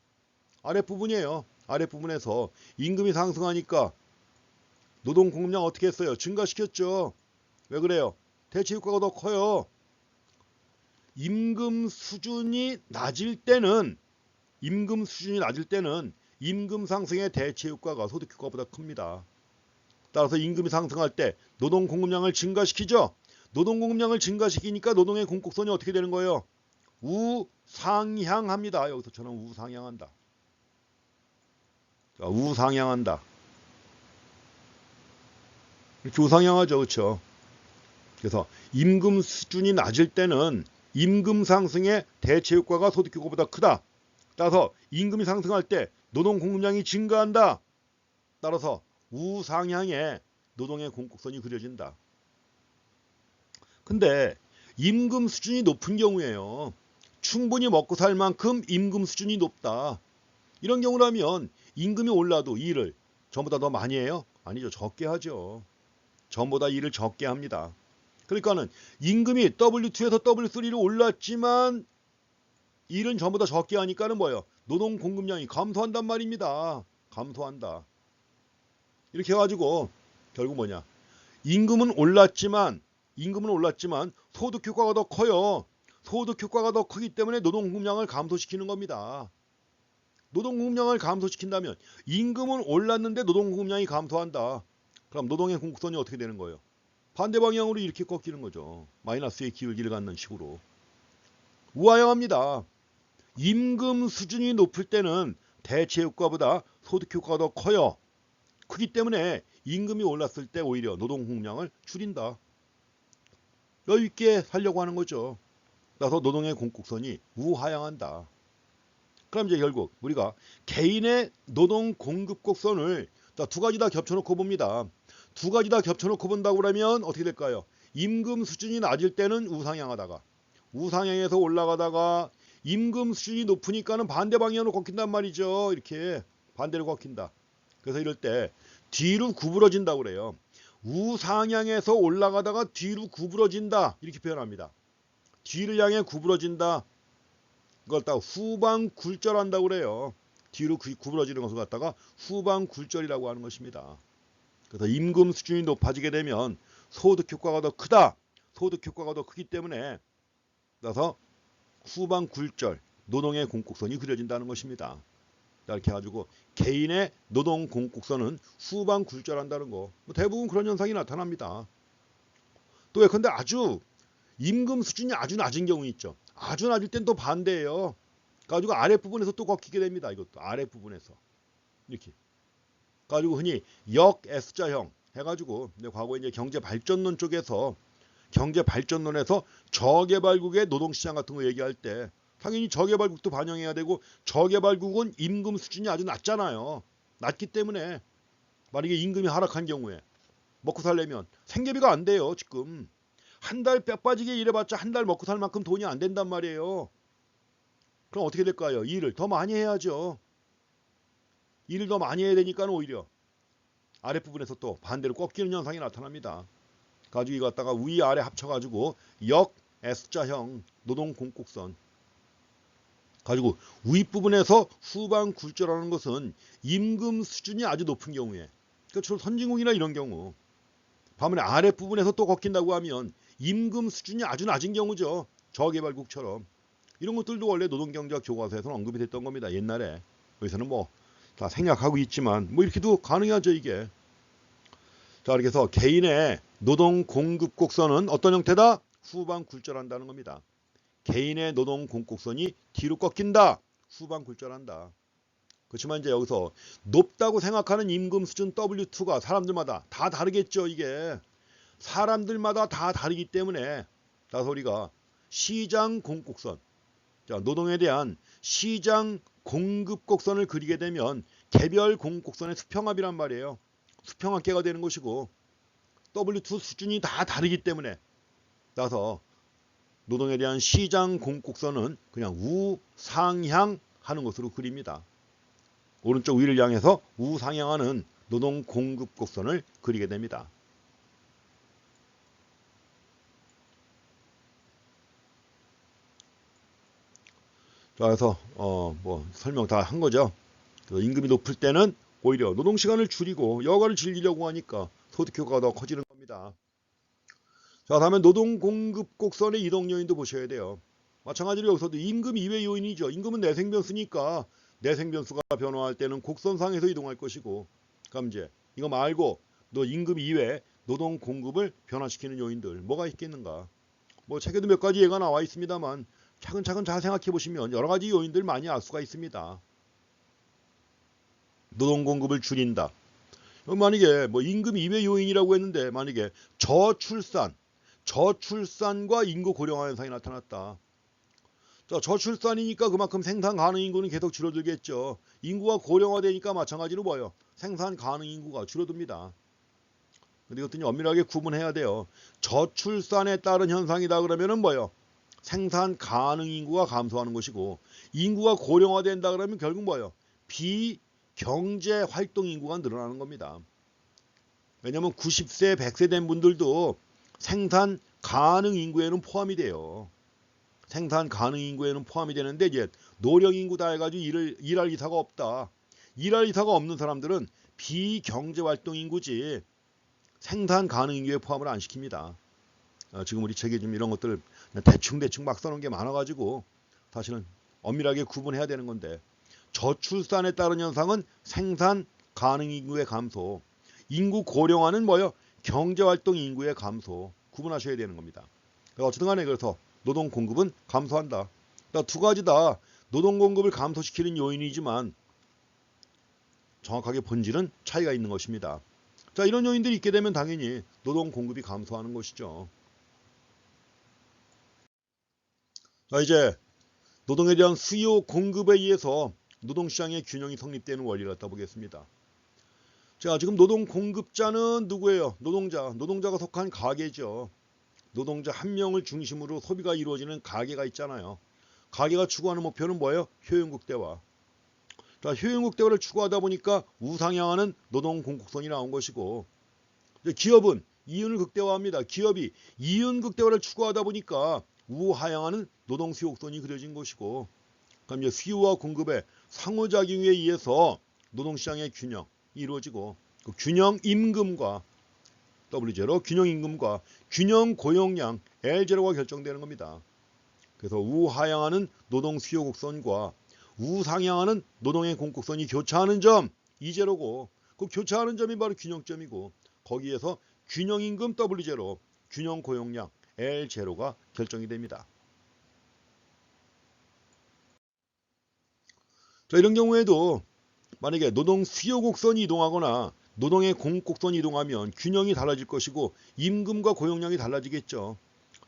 아랫부분이에요. 아랫부분에서 임금이 상승하니까 노동 공급량 어떻게 했어요? 증가시켰죠. 왜 그래요? 대체 효과가 더 커요. 임금 수준이 낮을 때는 임금 상승의 대체 효과가 소득 효과보다 큽니다. 따라서 임금이 상승할 때 노동 공급량을 증가시키죠. 노동 공급량을 증가시키니까 노동의 공급선이 어떻게 되는 거예요? 우상향합니다. 여기서처럼 우상향한다. 자, 우상향한다. 이렇게 우상향하죠. 그렇죠? 그래서 임금 수준이 낮을 때는 임금 상승의 대체 효과가 소득 효과보다 크다. 따라서 임금이 상승할 때 노동 공급량이 증가한다. 따라서 우상향의 노동의 공급선이 그려진다. 근데 임금 수준이 높은 경우에요. 충분히 먹고 살 만큼 임금 수준이 높다. 이런 경우라면 임금이 올라도 일을 전보다 더 많이 해요? 아니죠. 적게 하죠. 전보다 일을 적게 합니다. 그러니까는 임금이 W2에서 W3로 올랐지만 일은 전보다 적게 하니까는 뭐예요? 노동 공급량이 감소한단 말입니다. 감소한다. 이렇게 해가지고 결국 뭐냐? 임금은 올랐지만 소득 효과가 더 커요. 소득 효과가 더 크기 때문에 노동 공급량을 감소시키는 겁니다. 노동 공급량을 감소시킨다면 임금은 올랐는데 노동 공급량이 감소한다. 그럼 노동의 공급선이 어떻게 되는 거예요? 반대 방향으로 이렇게 꺾이는 거죠. 마이너스의 기울기를 갖는 식으로. 우하향합니다. 임금 수준이 높을 때는 대체 효과보다 소득 효과가 더 커요. 크기 때문에 임금이 올랐을 때 오히려 노동 공급량을 줄인다. 여유 있게 살려고 하는 거죠. 그래서 노동의 공급선이 우하향한다. 그럼 이제 결국 우리가 개인의 노동 공급 곡선을 두 가지 다 겹쳐놓고 봅니다. 두 가지 다 겹쳐놓고 본다고 그러면 어떻게 될까요? 임금 수준이 낮을 때는 우상향하다가 우상향에서 올라가다가 임금 수준이 높으니까는 반대 방향으로 꺾인단 말이죠. 이렇게 반대로 꺾인다. 그래서 이럴 때 뒤로 구부러진다고 그래요. 우상향에서 올라가다가 뒤로 구부러진다. 이렇게 표현합니다. 뒤를 향해 구부러진다. 그걸 갖다가 후방굴절한다고 그래요. 뒤로 구부러지는 것을 갖다가 후방굴절이라고 하는 것입니다. 그래서 임금 수준이 높아지게 되면 소득 효과가 더 크다. 소득 효과가 더 크기 때문에 그래서 후방굴절, 노동의 공곡선이 그려진다는 것입니다. 이렇게 해가지고 개인의 노동 공곡선은 후방굴절한다는 거. 대부분 그런 현상이 나타납니다. 또 예컨대 아주 임금 수준이 아주 낮은 경우 있죠. 아주 낮을 땐 또 반대예요. 가지고 아랫부분에서 또 꺾이게 됩니다. 이것도 아랫부분에서 이렇게 가지고 흔히 역 S자형 해가지고 과거에 이제 경제발전론 쪽에서 경제발전론에서 저개발국의 노동시장 같은 거 얘기할 때 당연히 저개발국도 반영해야 되고 저개발국은 임금 수준이 아주 낮잖아요. 낮기 때문에 만약에 임금이 하락한 경우에 먹고 살려면 생계비가 안 돼요. 지금 한 달 뼈 빠지게 일해봤자 한 달 먹고 살 만큼 돈이 안 된단 말이에요. 그럼 어떻게 될까요? 일을 더 많이 해야죠. 일을 더 많이 해야 되니까 오히려 아랫부분에서 또 반대로 꺾이는 현상이 나타납니다. 가지고 이거 갖다가 위아래 합쳐가지고 역 S자형 노동 공곡선 가지고 윗부분에서 후방 굴절하는 것은 임금 수준이 아주 높은 경우에 그러니까 주로 선진국이나 이런 경우 반면에 아랫부분에서 또 꺾인다고 하면 임금 수준이 아주 낮은 경우죠. 저개발국처럼 이런 것들도 원래 노동경제학 교과서에서는 언급이 됐던 겁니다. 옛날에 여기서는 뭐 다 생략하고 있지만 뭐 이렇게도 가능하죠 이게. 자 이렇게 해서 개인의 노동 공급 곡선은 어떤 형태다? 후방 굴절한다는 겁니다. 개인의 노동 공급선이 뒤로 꺾인다. 후방 굴절한다. 그렇지만 이제 여기서 높다고 생각하는 임금 수준 W2가 사람들마다 다 다르겠죠. 이게 사람들마다 다 다르기 때문에 따라서 우리가 시장 공급선 자, 노동에 대한 시장 공급 곡선을 그리게 되면 개별 공급선의 수평합이란 말이에요. 수평합계가 되는 것이고 W2 수준이 다 다르기 때문에 따라서 노동에 대한 시장 공급선은 그냥 우상향하는 것으로 그립니다. 오른쪽 위를 향해서 우상향하는 노동 공급 곡선을 그리게 됩니다. 자, 그래서 뭐 설명 다 한 거죠. 그래서 임금이 높을 때는 오히려 노동 시간을 줄이고 여가를 즐기려고 하니까 소득 효과가 더 커지는 겁니다. 자, 다음에 노동 공급 곡선의 이동 요인도 보셔야 돼요. 마찬가지로 여기서도 임금 이외 요인이죠. 임금은 내생 변수니까 내생 변수가 변화할 때는 곡선상에서 이동할 것이고, 그럼 이제 이거 말고 너 임금 이외 노동 공급을 변화시키는 요인들 뭐가 있겠는가? 뭐 책에도 몇 가지 예가 나와 있습니다만 차근차근 잘 생각해 보시면 여러 가지 요인들 많이 알 수가 있습니다. 노동 공급을 줄인다. 만약에 뭐 임금 이외 요인이라고 했는데 만약에 저출산과 인구 고령화 현상이 나타났다. 자, 저출산이니까 그만큼 생산 가능 인구는 계속 줄어들겠죠. 인구가 고령화되니까 마찬가지로 뭐예요? 생산 가능 인구가 줄어듭니다. 근데 이것도 엄밀하게 구분해야 돼요. 저출산에 따른 현상이다 그러면은 뭐예요? 생산 가능 인구가 감소하는 것이고, 인구가 고령화된다 그러면 결국 뭐예요? 비경제 활동 인구가 늘어나는 겁니다. 왜냐하면 90세, 100세 된 분들도 생산 가능 인구에는 포함이 돼요. 생산 가능 인구에는 포함이 되는데 이제 노령 인구다 해가지고 일할 의사가 없다. 일할 의사가 없는 사람들은 비경제 활동 인구지 생산 가능 인구에 포함을 안 시킵니다. 지금 우리 책에 좀 이런 것들 대충 막 써놓은 게 많아가지고 사실은 엄밀하게 구분해야 되는 건데, 저출산에 따른 현상은 생산 가능 인구의 감소, 인구 고령화는 뭐요? 경제활동 인구의 감소, 구분하셔야 되는 겁니다. 어쨌든 간에 그래서 노동 공급은 감소한다. 그러니까 두 가지 다 노동 공급을 감소시키는 요인이지만 정확하게 본질은 차이가 있는 것입니다. 자, 이런 요인들이 있게 되면 당연히 노동 공급이 감소하는 것이죠. 자, 이제 노동에 대한 수요 공급에 의해서 노동시장의 균형이 성립되는 원리를 갖다 보겠습니다. 자, 지금 노동 공급자는 누구예요? 노동자가 속한 가게죠. 노동자 한 명을 중심으로 소비가 이루어지는 가게가 있잖아요. 가게가 추구하는 목표는 뭐예요? 효용 극대화. 자, 효용 극대화를 추구하다 보니까 우상향하는 노동 공급선이 나온 것이고, 기업은 이윤을 극대화합니다. 기업이 이윤 극대화를 추구하다 보니까 우하향하는 노동 수요 곡선이 그려진 것이고, 그럼 이제 수요와 공급의 상호작용에 의해서 노동시장의 균형이 이루어지고, 그 균형 임금과 W0 균형 임금과 균형 고용량 L0가 결정되는 겁니다. 그래서 우하향하는 노동 수요 곡선과 우상향하는 노동의 공급선이 교차하는 점 E0고, 그 교차하는 점이 바로 균형점이고, 거기에서 균형 임금 W0, 균형 고용량 L0가 결정이 됩니다. 자, 이런 경우에도 만약에 노동 수요 곡선이 이동하거나 노동의 공급 곡선이 이동하면 균형이 달라질 것이고 임금과 고용량이 달라지겠죠.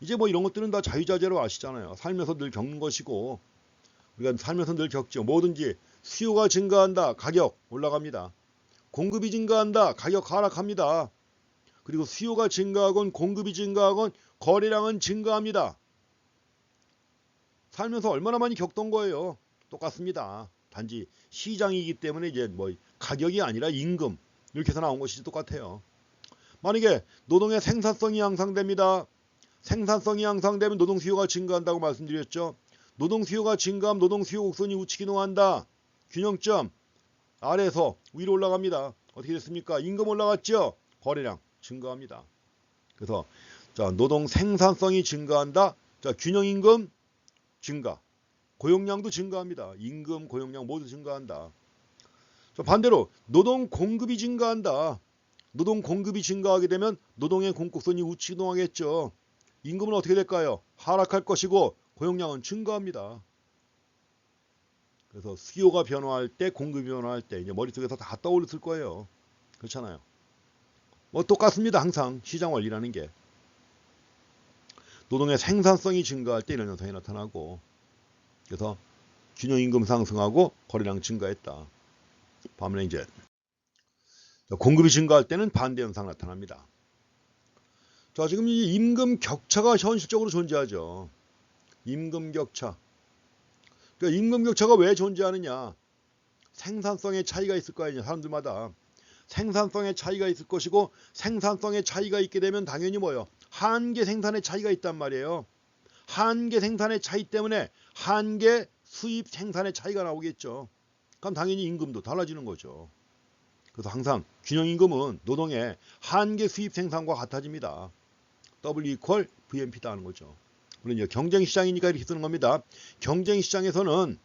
이제 뭐 이런 것들은 다 자유자재로 아시잖아요. 살면서 늘 겪는 것이고, 우리가 살면서 늘 겪죠. 뭐든지 수요가 증가한다, 가격 올라갑니다. 공급이 증가한다, 가격 하락합니다. 그리고 수요가 증가하건 공급이 증가하건 거래량은 증가합니다. 살면서 얼마나 많이 겪던 거예요. 똑같습니다. 단지 시장이기 때문에 이제 뭐 가격이 아니라 임금 이렇게 해서 나온 것이 똑같아요. 만약에 노동의 생산성이 향상됩니다. 생산성이 향상되면 노동 수요가 증가한다고 말씀드렸죠. 노동 수요가 증가하면 노동 수요 곡선이 우측 이동한다. 균형점 아래에서 위로 올라갑니다. 어떻게 됐습니까? 임금 올라갔죠. 거래량 증가합니다. 그래서 자, 노동 생산성이 증가한다. 자, 균형 임금 증가. 고용량도 증가합니다. 임금, 고용량 모두 증가한다. 자, 반대로 노동 공급이 증가한다. 노동 공급이 증가하게 되면 노동의 공급선이 우측 이동하겠죠. 임금은 어떻게 될까요? 하락할 것이고 고용량은 증가합니다. 그래서 수요가 변화할 때, 공급이 변화할 때 이제 머릿속에서 다 떠올렸을 거예요. 그렇잖아요. 뭐 똑같습니다. 항상 시장 원리라는 게. 노동의 생산성이 증가할 때 이런 현상이 나타나고, 그래서 균형 임금 상승하고 거래량 증가했다. 반면에 이제 공급이 증가할 때는 반대 현상 나타납니다. 자, 지금 이 임금 격차가 현실적으로 존재하죠. 임금 격차. 그러니까 임금 격차가 왜 존재하느냐? 생산성의 차이가 있을 거 아니냐, 사람들마다. 생산성의 차이가 있을 것이고 생산성의 차이가 있게 되면 당연히 뭐예요? 한계 생산의 차이가 있단 말이에요. 한계 생산의 차이 때문에 한계 수입 생산의 차이가 나오겠죠. 그럼 당연히 임금도 달라지는 거죠. 그래서 항상 균형임금은 노동의 한계 수입 생산과 같아집니다. W equal VMP다 하는 거죠. 물론 이제 경쟁시장이니까 이렇게 쓰는 겁니다. 경쟁시장에서는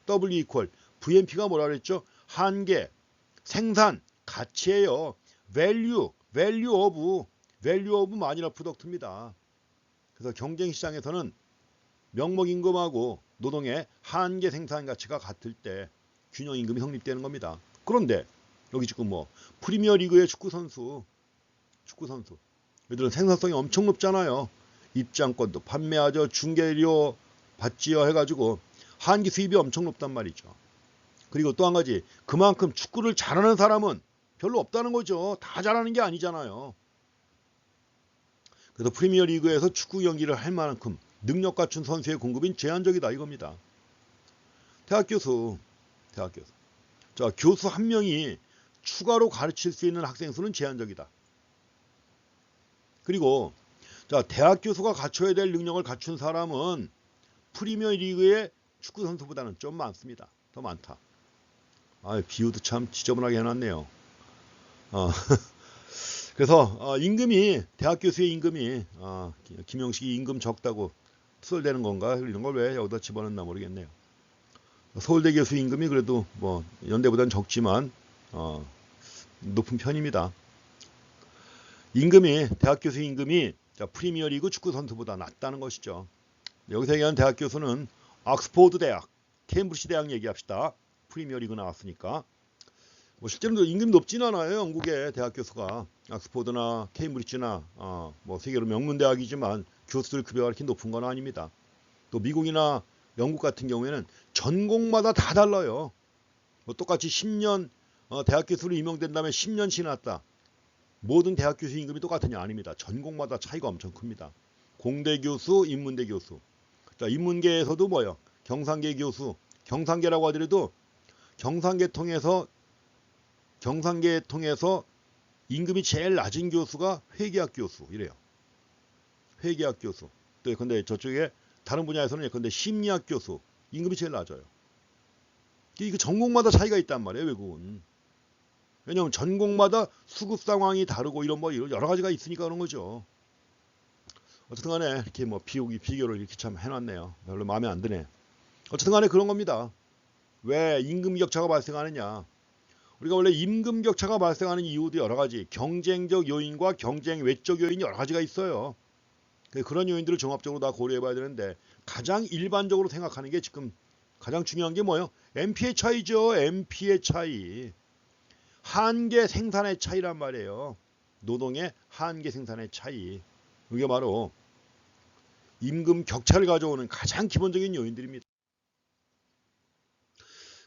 W equal VMP가 뭐라 그랬죠? 한계, 생산, 가치예요. value of 마지노 프로덕트입니다. 그래서 경쟁시장에서는 명목임금하고 노동의 한계 생산 가치가 같을 때 균형임금이 성립되는 겁니다. 그런데 여기 지금 뭐 프리미어 리그의 축구 선수 얘들은 생산성이 엄청 높잖아요. 입장권도 판매하죠. 중계료 받지요 해가지고 한기 수입이 엄청 높단 말이죠. 그리고 또 한 가지, 그만큼 축구를 잘하는 사람은 별로 없다는 거죠. 다 잘하는 게 아니잖아요. 그래서 프리미어 리그에서 축구 경기를 할 만큼 능력 갖춘 선수의 공급은 제한적이다 이겁니다. 대학 교수. 자, 교수 한 명이 추가로 가르칠 수 있는 학생 수는 제한적이다. 그리고 자, 대학 교수가 갖춰야 될 능력을 갖춘 사람은 프리미어 리그의 축구 선수보다는 좀 많습니다. 더 많다. 비유도 참 지저분하게 해놨네요. 그래서 임금이, 대학 교수의 임금이 김영식이 임금 적다고 투덜대는 건가? 이런 걸 왜 여기다 집어넣나 모르겠네요. 서울대 교수 임금이 그래도 뭐 연대보다는 적지만 높은 편입니다. 임금이, 대학 교수 임금이 프리미어 리그 축구 선수보다 낮다는 것이죠. 여기서 얘기하는 대학 교수는 옥스포드 대학, 케임브리지 대학 얘기합시다. 프리미어 리그 나왔으니까. 뭐 실제로 임금이 높진 않아요. 영국의 대학 교수가 옥스포드나 케임브리지나 뭐 세계로 명문 대학이지만 교수들 급여가 이렇게 높은 건 아닙니다. 또 미국이나 영국 같은 경우에는 전공마다 다 달라요. 뭐 똑같이 10년 대학 교수로 임용된 다음에 10년 지났다. 모든 대학 교수 임금이 똑같으냐? 아닙니다. 전공마다 차이가 엄청 큽니다. 공대 교수, 인문대 교수. 자, 인문계에서도 뭐예요? 경상계 교수. 경상계라고 하더라도 경상계 통해서 임금이 제일 낮은 교수가 회계학 교수 이래요. 회계학 교수. 또 근데 저쪽에 다른 분야에서는 근데 심리학 교수 임금이 제일 낮아요. 이거 전공마다 차이가 있단 말이에요, 외국은. 왜냐하면 전공마다 수급 상황이 다르고 이런 뭐 여러 가지가 있으니까 그런 거죠. 어쨌든 간에 이렇게 뭐 비교를 이렇게 참 해놨네요. 별로 마음에 안 드네. 어쨌든 간에 그런 겁니다. 왜 임금 격차가 발생하느냐? 우리가 원래 임금 격차가 발생하는 이유도 여러 가지, 경쟁적 요인과 경쟁 외적 요인이 여러 가지가 있어요. 그런 요인들을 종합적으로 다 고려해 봐야 되는데 가장 일반적으로 생각하는 게 지금 가장 중요한 게 뭐예요? MP의 차이죠. MP의 차이. 한계 생산의 차이란 말이에요. 노동의 한계 생산의 차이. 이게 바로 임금 격차를 가져오는 가장 기본적인 요인들입니다.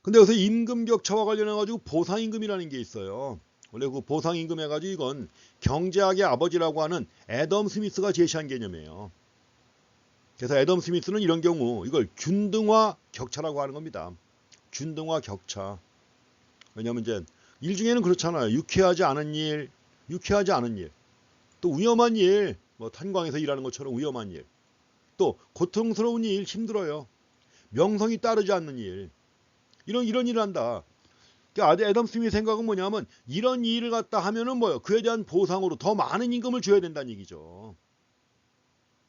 근데 여기서 임금 격차와 관련해 가지고 보상임금이라는 게 있어요. 원래 그 보상임금 해가지고 이건 경제학의 아버지라고 하는 애덤 스미스가 제시한 개념이에요. 그래서 애덤 스미스는 이런 경우 이걸 균등화 격차라고 하는 겁니다. 균등화 격차. 왜냐하면 이제 일 중에는 그렇잖아요. 유쾌하지 않은 일, 또 위험한 일, 뭐 탄광에서 일하는 것처럼 위험한 일, 또 고통스러운 일, 힘들어요. 명성이 따르지 않는 일, 이런 일을 한다. 그러니까 애덤 스미스의 생각은 뭐냐면 이런 일을 갖다 하면은 뭐요? 그에 대한 보상으로 더 많은 임금을 줘야 된다는 얘기죠.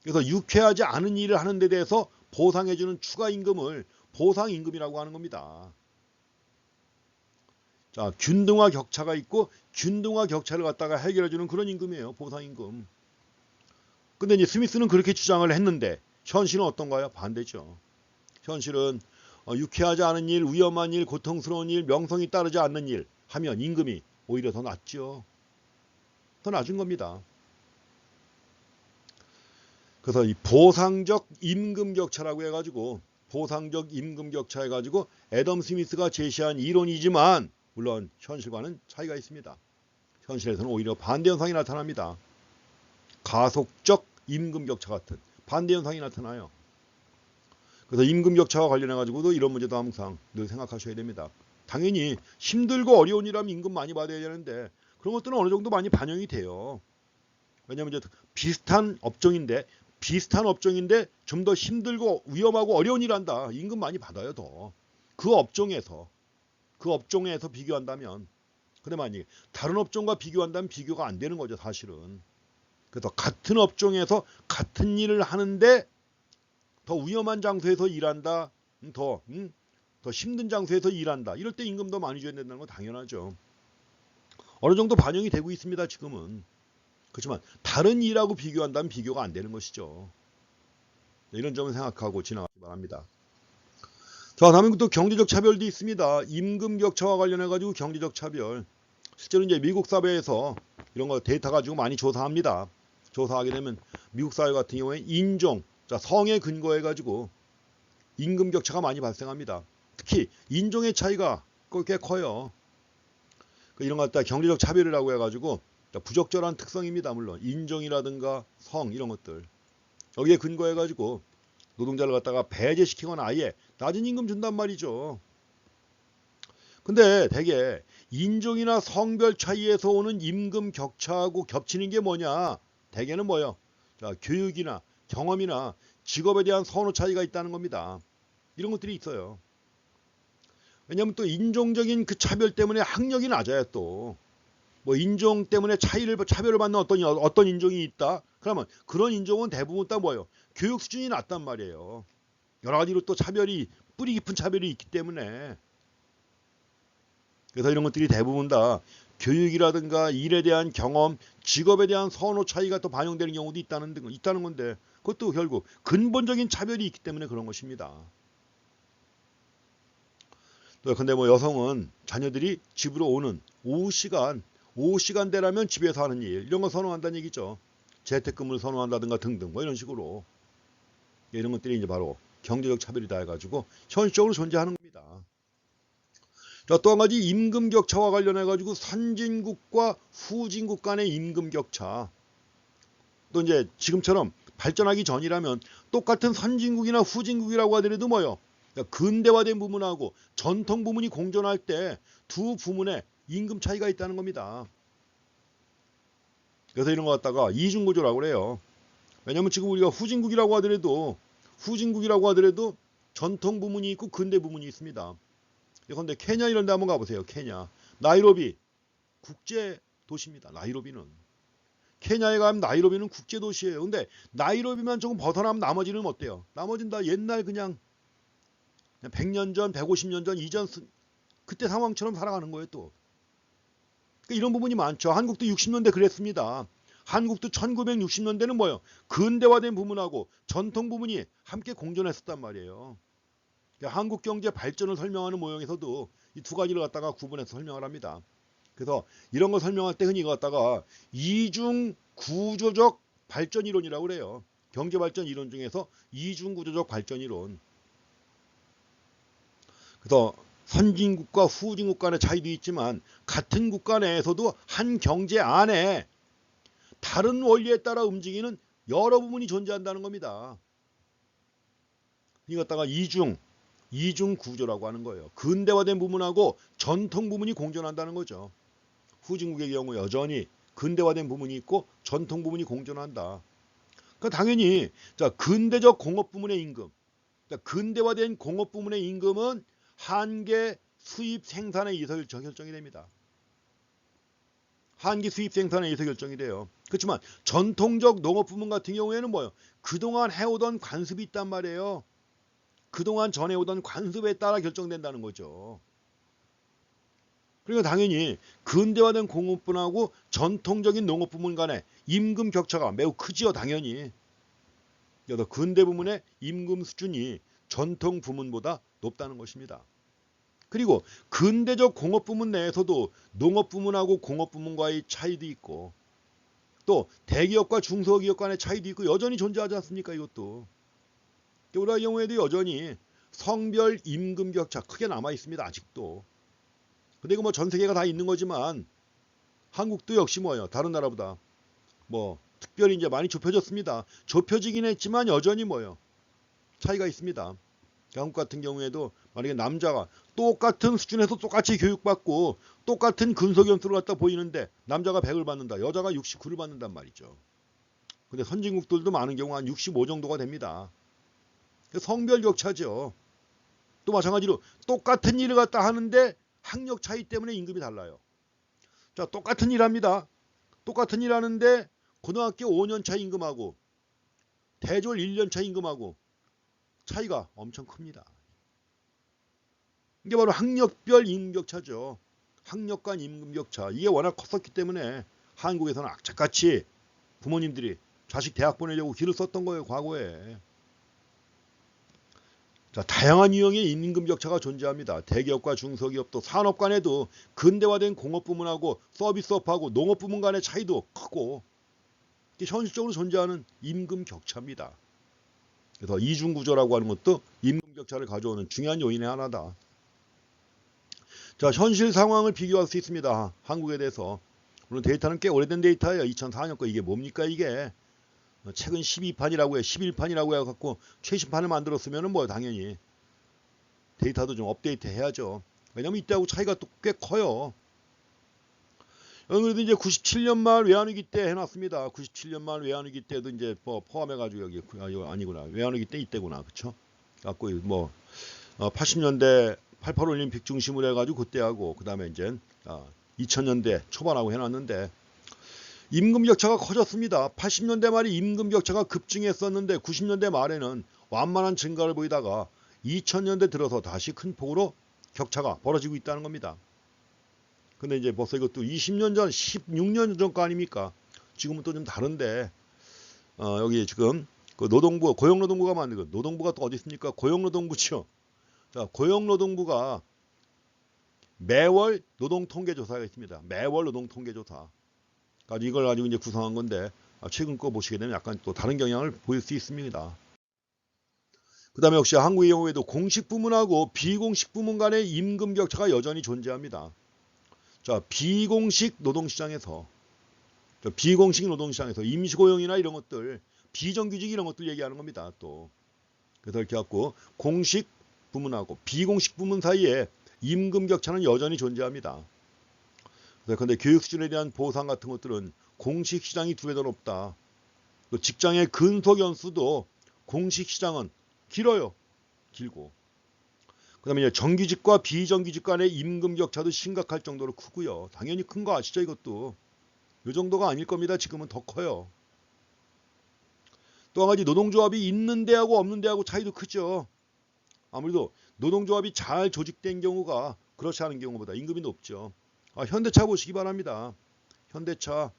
그래서 유쾌하지 않은 일을 하는 데 대해서 보상해주는 추가 임금을 보상임금이라고 하는 겁니다. 자, 균등화 격차가 있고 균등화 격차를 갖다가 해결해주는 그런 임금이에요. 보상임금. 근데 이제 스미스는 그렇게 주장을 했는데 현실은 어떤가요? 반대죠. 현실은 유쾌하지 않은 일, 위험한 일, 고통스러운 일, 명성이 따르지 않는 일 하면 임금이 오히려 더 낮죠. 더 낮은 겁니다. 그래서 이 보상적 임금 격차라고 해가지고 애덤 스미스가 제시한 이론이지만 물론 현실과는 차이가 있습니다. 현실에서는 오히려 반대 현상이 나타납니다. 가속적 임금 격차 같은 반대 현상이 나타나요. 그래서 임금 격차와 관련해 가지고도 이런 문제도 항상 늘 생각하셔야 됩니다. 당연히 힘들고 어려운 일하면 임금 많이 받아야 되는데 그런 것들은 어느 정도 많이 반영이 돼요. 왜냐하면 이제 비슷한 업종인데 좀 더 힘들고 위험하고 어려운 일 한다. 임금 많이 받아요, 더. 그 업종에서 비교한다면. 근데 만약에 다른 업종과 비교한다면 비교가 안 되는 거죠, 사실은. 그래서 같은 업종에서 같은 일을 하는데 더 위험한 장소에서 일한다. 더 힘든 장소에서 일한다. 이럴 때 임금 더 많이 줘야 된다는 건 당연하죠. 어느 정도 반영이 되고 있습니다, 지금은. 그렇지만 다른 일하고 비교한다면 비교가 안 되는 것이죠. 이런 점을 생각하고 지나가기 바랍니다. 자, 다음은 또 경제적 차별도 있습니다. 임금 격차와 관련해 가지고 경제적 차별. 실제로 이제 미국 사회에서 이런 거 데이터 가지고 많이 조사합니다. 조사하게 되면 미국 사회 같은 경우에 인종, 자, 성에 근거해 가지고 임금 격차가 많이 발생합니다. 특히 인종의 차이가 꽤 커요. 이런 것 갖다 경제적 차별이라고 해가지고 부적절한 특성입니다. 물론 인종이라든가 성 이런 것들 여기에 근거해가지고 노동자를 갖다가 배제시키거나 아예 낮은 임금 준단 말이죠. 근데 대개 인종이나 성별 차이에서 오는 임금 격차하고 겹치는 게 뭐냐? 대개는 뭐예요? 자, 교육이나 경험이나 직업에 대한 선호 차이가 있다는 겁니다. 이런 것들이 있어요. 왜냐하면 또 인종적인 그 차별 때문에 학력이 낮아요. 또 뭐 인종 때문에 차별을 받는 어떤 인종이 있다. 그러면 그런 인종은 대부분 다 뭐예요? 교육 수준이 낮단 말이에요. 여러 가지로 또 뿌리 깊은 차별이 있기 때문에 그래서 이런 것들이 대부분 다 교육이라든가 일에 대한 경험, 직업에 대한 선호 차이가 또 반영되는 경우도 있다는 건데 그것도 결국 근본적인 차별이 있기 때문에 그런 것입니다. 근데 뭐 여성은 자녀들이 집으로 오는 오후 시간대라면 집에서 하는 일 이런 거 선호한다는 얘기죠. 재택근무를 선호한다든가 등등 뭐 이런 식으로 이런 것들이 이제 바로 경제적 차별이다 해가지고 현실적으로 존재하는 겁니다. 자, 또 한 가지 임금 격차와 관련해 가지고 선진국과 후진국 간의 임금 격차. 또 이제 지금처럼 발전하기 전이라면 똑같은 선진국이나 후진국이라고 하더라도 뭐요? 근대화된 부문하고 전통 부문이 공존할 때 두 부문의 임금 차이가 있다는 겁니다. 그래서 이런 거 갖다가 이중구조라고 그래요. 왜냐면 지금 우리가 후진국이라고 하더라도 전통 부문이 있고 근대 부문이 있습니다. 그런데 케냐 이런 데 한번 가보세요. 케냐. 나이로비 국제 도시입니다. 나이로비는. 케냐에 가면 나이로비는 국제 도시예요. 근데 나이로비만 조금 벗어나면 나머지는 어때요? 나머지는 다 옛날 그냥 100년 전, 150년 전 이전 그때 상황처럼 살아가는 거예요, 또. 그러니까 이런 부분이 많죠. 한국도 60년대 그랬습니다. 한국도 1960년대는 뭐예요? 근대화된 부문하고 전통 부문이 함께 공존했었단 말이에요. 한국 경제 발전을 설명하는 모형에서도 이 두 가지를 갖다가 구분해서 설명을 합니다. 그래서 이런 거 설명할 때 흔히 갖다가 이중 구조적 발전 이론이라고 그래요. 경제 발전 이론 중에서 이중 구조적 발전 이론. 그래서 선진국과 후진국 간의 차이도 있지만 같은 국가 내에서도 한 경제 안에 다른 원리에 따라 움직이는 여러 부분이 존재한다는 겁니다. 이것다가 이중 구조라고 하는 거예요. 근대화된 부문하고 전통 부문이 공존한다는 거죠. 후진국의 경우 여전히 근대화된 부문이 있고 전통 부문이 공존한다. 그러니까 당연히 근대적 공업 부문의 임금, 근대화된 공업 부문의 임금은 한계 수입 생산에 의해서 결정이 됩니다. 한계 수입 생산에 의해서 결정이 돼요. 그렇지만 전통적 농업 부문 같은 경우에는 뭐예요? 그동안 해오던 관습이 있단 말이에요. 그동안 전해오던 관습에 따라 결정된다는 거죠. 그러니까 당연히 근대화된 공업부문하고 전통적인 농업 부문 간의 임금 격차가 매우 크지요, 당연히. 그래서 근대 부문의 임금 수준이 전통 부문보다 높다는 것입니다. 그리고 근대적 공업 부문 내에서도 농업 부문하고 공업 부문과의 차이도 있고 또 대기업과 중소기업 간의 차이도 있고 여전히 존재하지 않습니까? 이것도. 우리나라 경우에도 여전히 성별 임금 격차 크게 남아 있습니다. 아직도. 근데 이거 뭐 전 세계가 다 있는 거지만 한국도 역시 뭐예요? 다른 나라보다 뭐 특별히 이제 많이 좁혀졌습니다. 좁혀지긴 했지만 여전히 뭐예요? 차이가 있습니다. 한국 같은 경우에도 만약에 남자가 똑같은 수준에서 똑같이 교육받고 똑같은 근속연수를 갖다 보이는데 남자가 100을 받는다. 여자가 69를 받는단 말이죠. 근데 선진국들도 많은 경우 한 65 정도가 됩니다. 성별 격차죠. 또 마찬가지로 똑같은 일을 갖다 하는데 학력 차이 때문에 임금이 달라요. 자, 똑같은 일 합니다. 똑같은 일 하는데 고등학교 5년 차 임금하고 대졸 1년 차 임금하고 차이가 엄청 큽니다. 이게 바로 학력별 임금격차죠. 학력 간 임금격차. 이게 워낙 컸었기 때문에 한국에서는 악착같이 부모님들이 자식 대학 보내려고 길을 썼던 거예요. 과거에. 자, 다양한 유형의 임금격차가 존재합니다. 대기업과 중소기업 또 산업 간에도 근대화된 공업 부문하고 서비스업하고 농업 부문 간의 차이도 크고 현실적으로 존재하는 임금격차입니다. 그래서 이중구조라고 하는 것도 임금격차를 가져오는 중요한 요인의 하나다. 자, 현실 상황을 비교할 수 있습니다. 한국에 대해서. 물론 데이터는 꽤 오래된 데이터예요. 2004년 거. 이게 뭡니까 이게. 최근 12판이라고 해. 11판이라고 해갖고 최신판을 만들었으면 뭐 당연히 데이터도 좀 업데이트 해야죠. 왜냐면 이때하고 차이가 또 꽤 커요. 그래도 이제 97년 말 외환위기 때 해놨습니다. 97년 말 외환위기 때도 이제 뭐 포함해가지고 여기 아니구나. 외환위기 때 이때구나. 그쵸? 갖고 뭐 80년대 88 올림픽 중심으로 해가지고 그때 하고 그 다음에 이제 2000년대 초반하고 해놨는데 임금격차가 커졌습니다. 80년대 말에 임금격차가 급증했었는데 90년대 말에는 완만한 증가를 보이다가 2000년대 들어서 다시 큰 폭으로 격차가 벌어지고 있다는 겁니다. 근데 이제 벌써 이것도 20년 전, 16년 전 거 아닙니까? 지금은 또 좀 다른데 여기 지금 그 노동부, 고용노동부가 만든 거 노동부가 또 어디 있습니까? 고용노동부죠. 자, 고용노동부가 매월 노동통계조사가 있습니다. 매월 노동통계조사. 이걸 가지고 이제 구성한 건데 최근 거 보시게 되면 약간 또 다른 경향을 보일 수 있습니다. 그 다음에 역시 한국의 경우에도 공식 부문하고 비공식 부문 간의 임금 격차가 여전히 존재합니다. 자, 비공식 노동시장에서 임시고용이나 이런 것들, 비정규직 이런 것들 얘기하는 겁니다. 또 그래서 이렇게 갖고 공식 부문하고 비공식 부문 사이에 임금 격차는 여전히 존재합니다. 그런데 교육 수준에 대한 보상 같은 것들은 공식 시장이 2배 더 높다. 또 직장의 근속 연수도 공식 시장은 길어요. 길고. 그 다음에 정규직과 비정규직 간의 임금 격차도 심각할 정도로 크고요. 당연히 큰 거 아시죠 이것도. 이 정도가 아닐 겁니다. 지금은 더 커요. 또 한 가지 노동조합이 있는 데하고 없는 데하고 차이도 크죠. 아무래도 노동조합이 잘 조직된 경우가 그렇지 않은 경우보다 임금이 높죠. 현대차 보시기 바랍니다. 현대차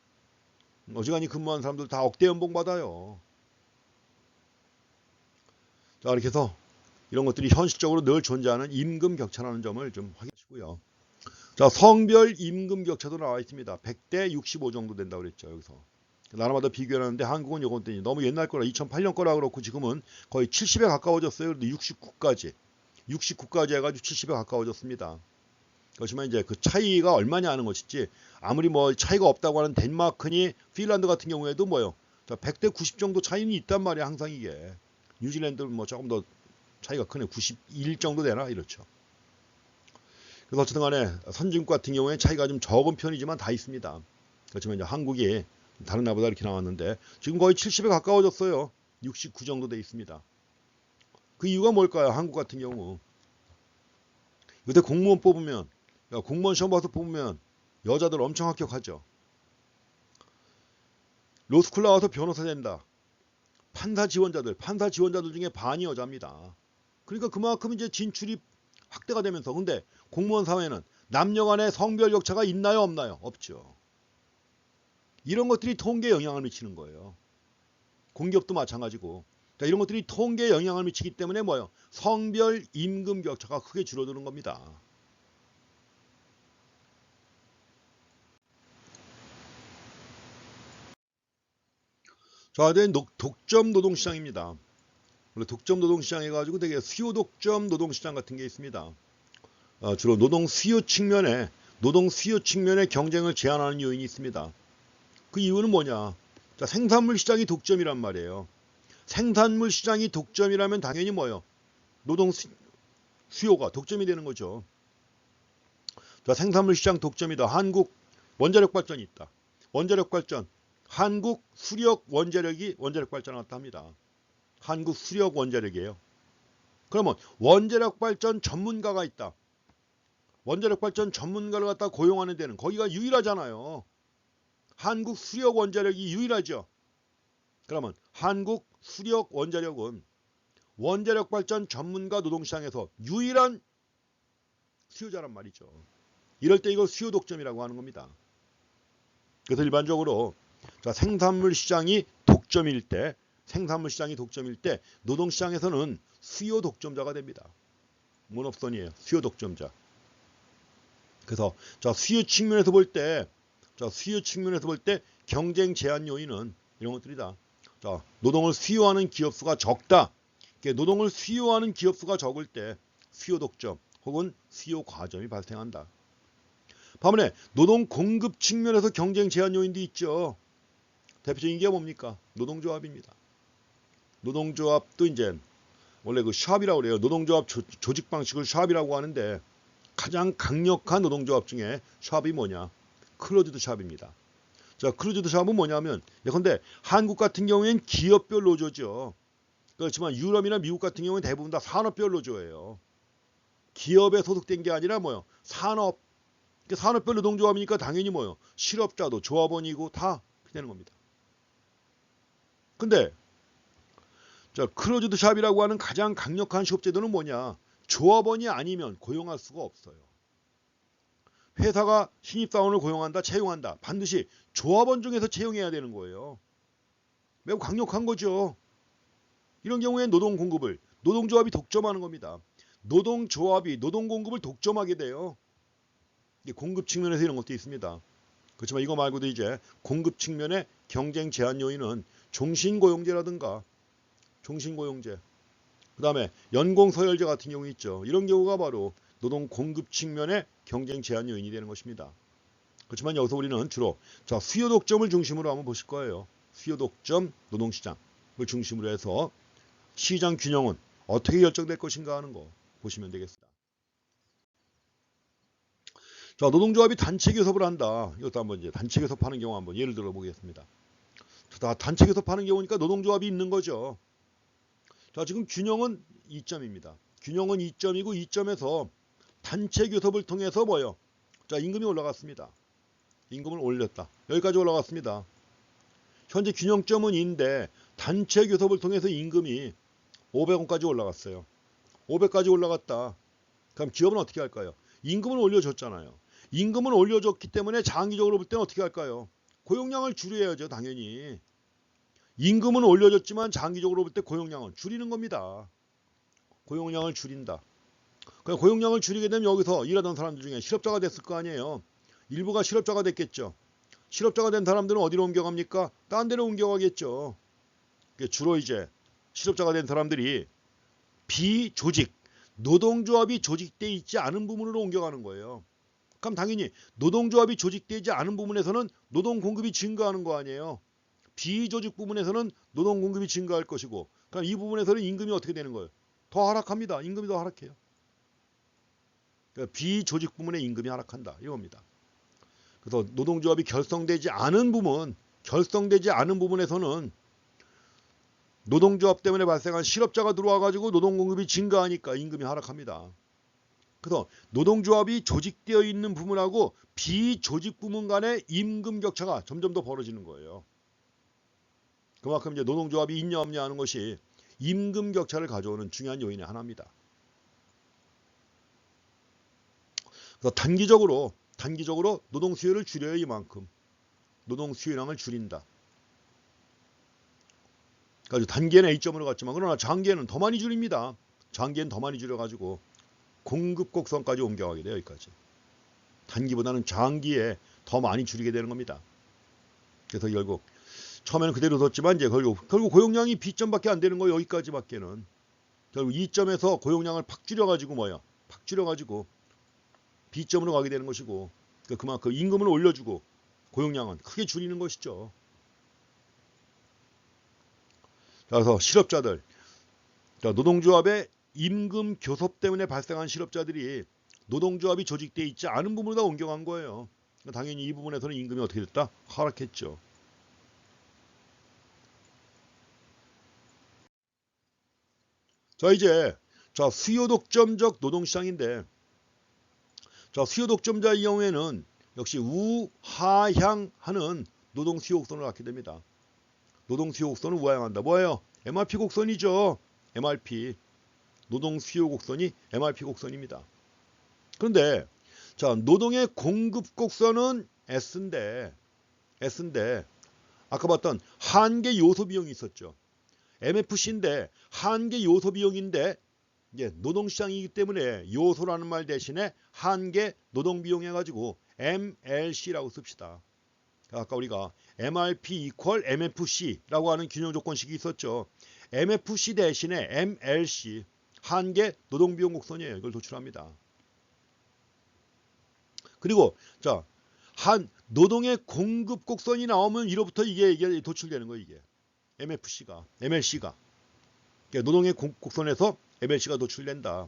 어지간히 근무한 사람들 다 억대 연봉 받아요. 자, 이렇게 해서 이런 것들이 현실적으로 늘 존재하는 임금 격차라는 점을 좀 확인하시고요. 자, 성별 임금 격차도 나와 있습니다. 100대 65 정도 된다고 그랬죠. 여기서 나라마다 비교하는데 한국은 요건 너무 옛날 거라 2008년 거라 그렇고 지금은 거의 70에 가까워졌어요. 그런데 69까지 해가지고 70에 가까워졌습니다. 그렇지만 이제 그 차이가 얼마냐 하는 것이지 아무리 뭐 차이가 없다고 하는 덴마크니 핀란드 같은 경우에도 뭐요. 자, 100대 90 정도 차이는 있단 말이야. 항상 이게. 뉴질랜드는 뭐 조금 더 차이가 크네. 91 정도 되나 이렇죠. 그래서 어쨌든 간에 선진국 같은 경우에 차이가 좀 적은 편이지만 다 있습니다. 그렇지만 이제 한국이 다른 나라보다 이렇게 나왔는데 지금 거의 70에 가까워졌어요. 69 정도 돼 있습니다. 그 이유가 뭘까요? 한국 같은 경우. 요새 공무원 뽑으면 공무원 시험 봐서 뽑으면 여자들 엄청 합격하죠. 로스쿨 나와서 변호사 된다. 판사 지원자들 중에 반이 여자입니다. 그러니까 그만큼 이제 진출이 확대가 되면서 근데 공무원 사회는 남녀 간의 성별 격차가 있나요? 없나요? 없죠. 이런 것들이 통계에 영향을 미치는 거예요. 공기업도 마찬가지고. 자, 이런 것들이 통계에 영향을 미치기 때문에 뭐예요? 성별 임금 격차가 크게 줄어드는 겁니다. 자, 이제 독점 노동시장입니다. 독점 노동시장 해가지고 되게 수요 독점 노동시장 같은 게 있습니다. 주로 노동 수요 측면에 경쟁을 제한하는 요인이 있습니다. 그 이유는 뭐냐? 자, 생산물 시장이 독점이란 말이에요. 생산물 시장이 독점이라면 당연히 뭐예요? 노동 수요가 독점이 되는 거죠. 자, 생산물 시장 독점이다. 한국 원자력 발전이 있다. 원자력 발전. 한국 수력 원자력이 원자력 발전을 갖다 합니다. 한국 수력 원자력이에요. 그러면 원자력 발전 전문가가 있다. 원자력 발전 전문가를 갖다 고용하는 데는 거기가 유일하잖아요. 한국 수력 원자력이 유일하죠. 그러면 한국 수력 원자력은 원자력 발전 전문가 노동시장에서 유일한 수요자란 말이죠. 이럴 때 이걸 수요 독점이라고 하는 겁니다. 그래서 일반적으로 자, 생산물 시장이 독점일 때 노동시장에서는 수요 독점자가 됩니다. 모노선이에요. 수요 독점자. 그래서 자, 수요 측면에서 볼 때 경쟁 제한 요인은 이런 것들이다. 자, 노동을 수요하는 기업 수가 적다. 노동을 수요하는 기업 수가 적을 때 수요 독점 혹은 수요 과점이 발생한다. 반면에 노동 공급 측면에서 경쟁 제한 요인도 있죠. 대표적인 게 뭡니까? 노동조합입니다. 노동조합도 이제 원래 그 샵이라고 그래요. 노동조합 조직 방식을 샵이라고 하는데 가장 강력한 노동조합 중에 샵이 뭐냐? 클로즈드 샵입니다. 자, 클로즈드 샵은 뭐냐면 예컨대 한국 같은 경우에는 기업별 노조죠. 그렇지만 유럽이나 미국 같은 경우는 대부분 다 산업별 노조예요. 기업에 소속된 게 아니라 뭐요? 산업별 노동조합이니까 당연히 뭐요? 실업자도 조합원이고 다 되는 겁니다. 근데 자, 클로즈드 샵이라고 하는 가장 강력한 시업제도는 뭐냐? 조합원이 아니면 고용할 수가 없어요. 회사가 신입사원을 고용한다, 채용한다. 반드시 조합원 중에서 채용해야 되는 거예요. 매우 강력한 거죠. 이런 경우에 노동 공급을 노동조합이 독점하는 겁니다. 노동조합이 노동 공급을 독점하게 돼요. 공급 측면에서 이런 것도 있습니다. 그렇지만 이거 말고도 이제 공급 측면의 경쟁 제한 요인은 종신고용제라든가 종신고용제, 그 다음에 연공서열제 같은 경우 있죠. 이런 경우가 바로 노동 공급 측면의 경쟁 제한 요인이 되는 것입니다. 그렇지만 여기서 우리는 주로 자, 수요 독점을 중심으로 한번 보실 거예요. 수요 독점 노동시장을 중심으로 해서 시장 균형은 어떻게 결정될 것인가 하는 거 보시면 되겠습니다. 자, 노동조합이 단체 교섭을 한다. 이것도 한번 이제 단체 교섭하는 경우 한번 예를 들어 보겠습니다. 자, 단체 교섭하는 경우니까 노동조합이 있는 거죠. 자, 지금 균형은 2점입니다. 균형은 2점이고 2점에서 단체 교섭을 통해서 뭐요? 자, 임금이 올라갔습니다. 임금을 올렸다. 여기까지 올라갔습니다. 현재 균형점은 2인데 단체 교섭을 통해서 임금이 500원까지 올라갔어요. 500까지 올라갔다. 그럼 기업은 어떻게 할까요? 임금을 올려줬잖아요. 임금을 올려줬기 때문에 장기적으로 볼 때는 어떻게 할까요? 고용량을 줄여야죠. 당연히. 임금은 올려줬지만 장기적으로 볼 때 고용량을 줄이는 겁니다. 고용량을 줄인다. 그럼 고용량을 줄이게 되면 여기서 일하던 사람들 중에 실업자가 됐을 거 아니에요. 일부가 실업자가 됐겠죠. 실업자가 된 사람들은 어디로 옮겨갑니까? 딴 데로 옮겨가겠죠. 주로 이제 실업자가 된 사람들이 비조직, 노동조합이 조직되어 있지 않은 부분으로 옮겨가는 거예요. 그럼 당연히 노동조합이 조직되지 않은 부분에서는 노동 공급이 증가하는 거 아니에요. 비조직 부분에서는 노동 공급이 증가할 것이고, 그럼 이 부분에서는 임금이 어떻게 되는 거예요? 더 하락합니다. 임금이 더 하락해요. 그러니까 비조직 부분의 임금이 하락한다. 이겁니다. 그래서 노동조합이 결성되지 않은 부분에서는 노동조합 때문에 발생한 실업자가 들어와가지고 노동 공급이 증가하니까 임금이 하락합니다. 그래서 노동조합이 조직되어 있는 부분하고 비조직 부문 간의 임금 격차가 점점 더 벌어지는 거예요. 그만큼 이제 노동조합이 있냐 없냐 하는 것이 임금 격차를 가져오는 중요한 요인의 하나입니다. 그래서 단기적으로 노동 수요를 줄여야 이만큼 노동 수요량을 줄인다. 그러니까 단기에는 A점으로 갔지만 그러나 장기에는 더 많이 줄입니다. 장기에는 더 많이 줄여가지고 공급 곡선까지 옮겨가게 돼요. 여기까지. 단기보다는 장기에 더 많이 줄이게 되는 겁니다. 그래서 결국 처음에는 그대로 뒀지만 이제 결국 고용량이 B점밖에 안 되는 거예요. 여기까지밖에는. 결국 2점에서 고용량을 팍 줄여가지고 B점으로 가게 되는 것이고, 그만큼 임금을 올려주고 고용량은 크게 줄이는 것이죠. 그래서 실업자들, 노동조합의 임금 교섭 때문에 발생한 실업자들이 노동조합이 조직되어 있지 않은 부분을 다 옮겨간 거예요. 당연히 이 부분에서는 임금이 어떻게 됐다? 하락했죠. 자, 이제 수요 독점적 노동시장인데, 수요 독점자의 경우에는 역시 우하향하는 노동 수요 곡선을 갖게 됩니다. 노동 수요 곡선은 우하향한다. 뭐예요? MRP 곡선이죠. MRP. 노동 수요 곡선이 MRP 곡선입니다. 그런데 노동의 공급 곡선은 S인데 아까 봤던 한계 요소 비용이 있었죠. MFC인데 한계 요소 비용인데 이제 노동시장이기 때문에 요소라는 말 대신에 한계 노동 비용 해가지고 MLC라고 씁시다. 아까 우리가 MRP equal MFC라고 하는 균형 조건식이 있었죠. MFC 대신에 MLC 한계 노동 비용 곡선이에요. 이걸 도출합니다. 그리고 한 노동의 공급 곡선이 나오면 이로부터 이게 도출되는 거예요. 이게 MLC가 그러니까 노동의 공급 곡선에서 MLC가 도출된다.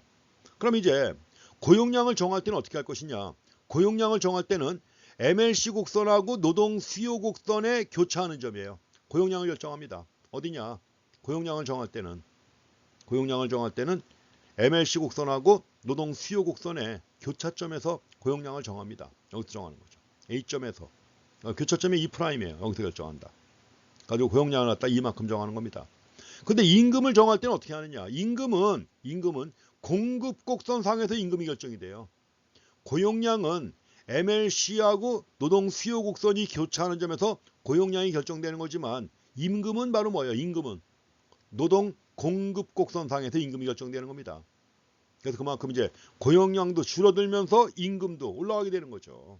그럼 이제 고용량을 정할 때는 어떻게 할 것이냐? 고용량을 정할 때는 MLC 곡선하고 노동 수요 곡선에 교차하는 점이에요. 고용량을 결정합니다. 어디냐? 고용량을 정할 때는 MLC 곡선하고 노동 수요 곡선의 교차점에서 고용량을 정합니다. 여기서 정하는 거죠. A점에서 교차점이 E'이에요. 여기서 결정한다. 가지고 고용량을 갖다 이만큼 정하는 겁니다. 근데 임금을 정할 때는 어떻게 하느냐? 임금은 공급 곡선 상에서 임금이 결정이 돼요. 고용량은 MLC하고 노동 수요 곡선이 교차하는 점에서 고용량이 결정되는 거지만 임금은 바로 뭐예요? 임금은 노동 공급 곡선 상에서 임금이 결정되는 겁니다. 그래서 그만큼 이제 고용량도 줄어들면서 임금도 올라가게 되는 거죠.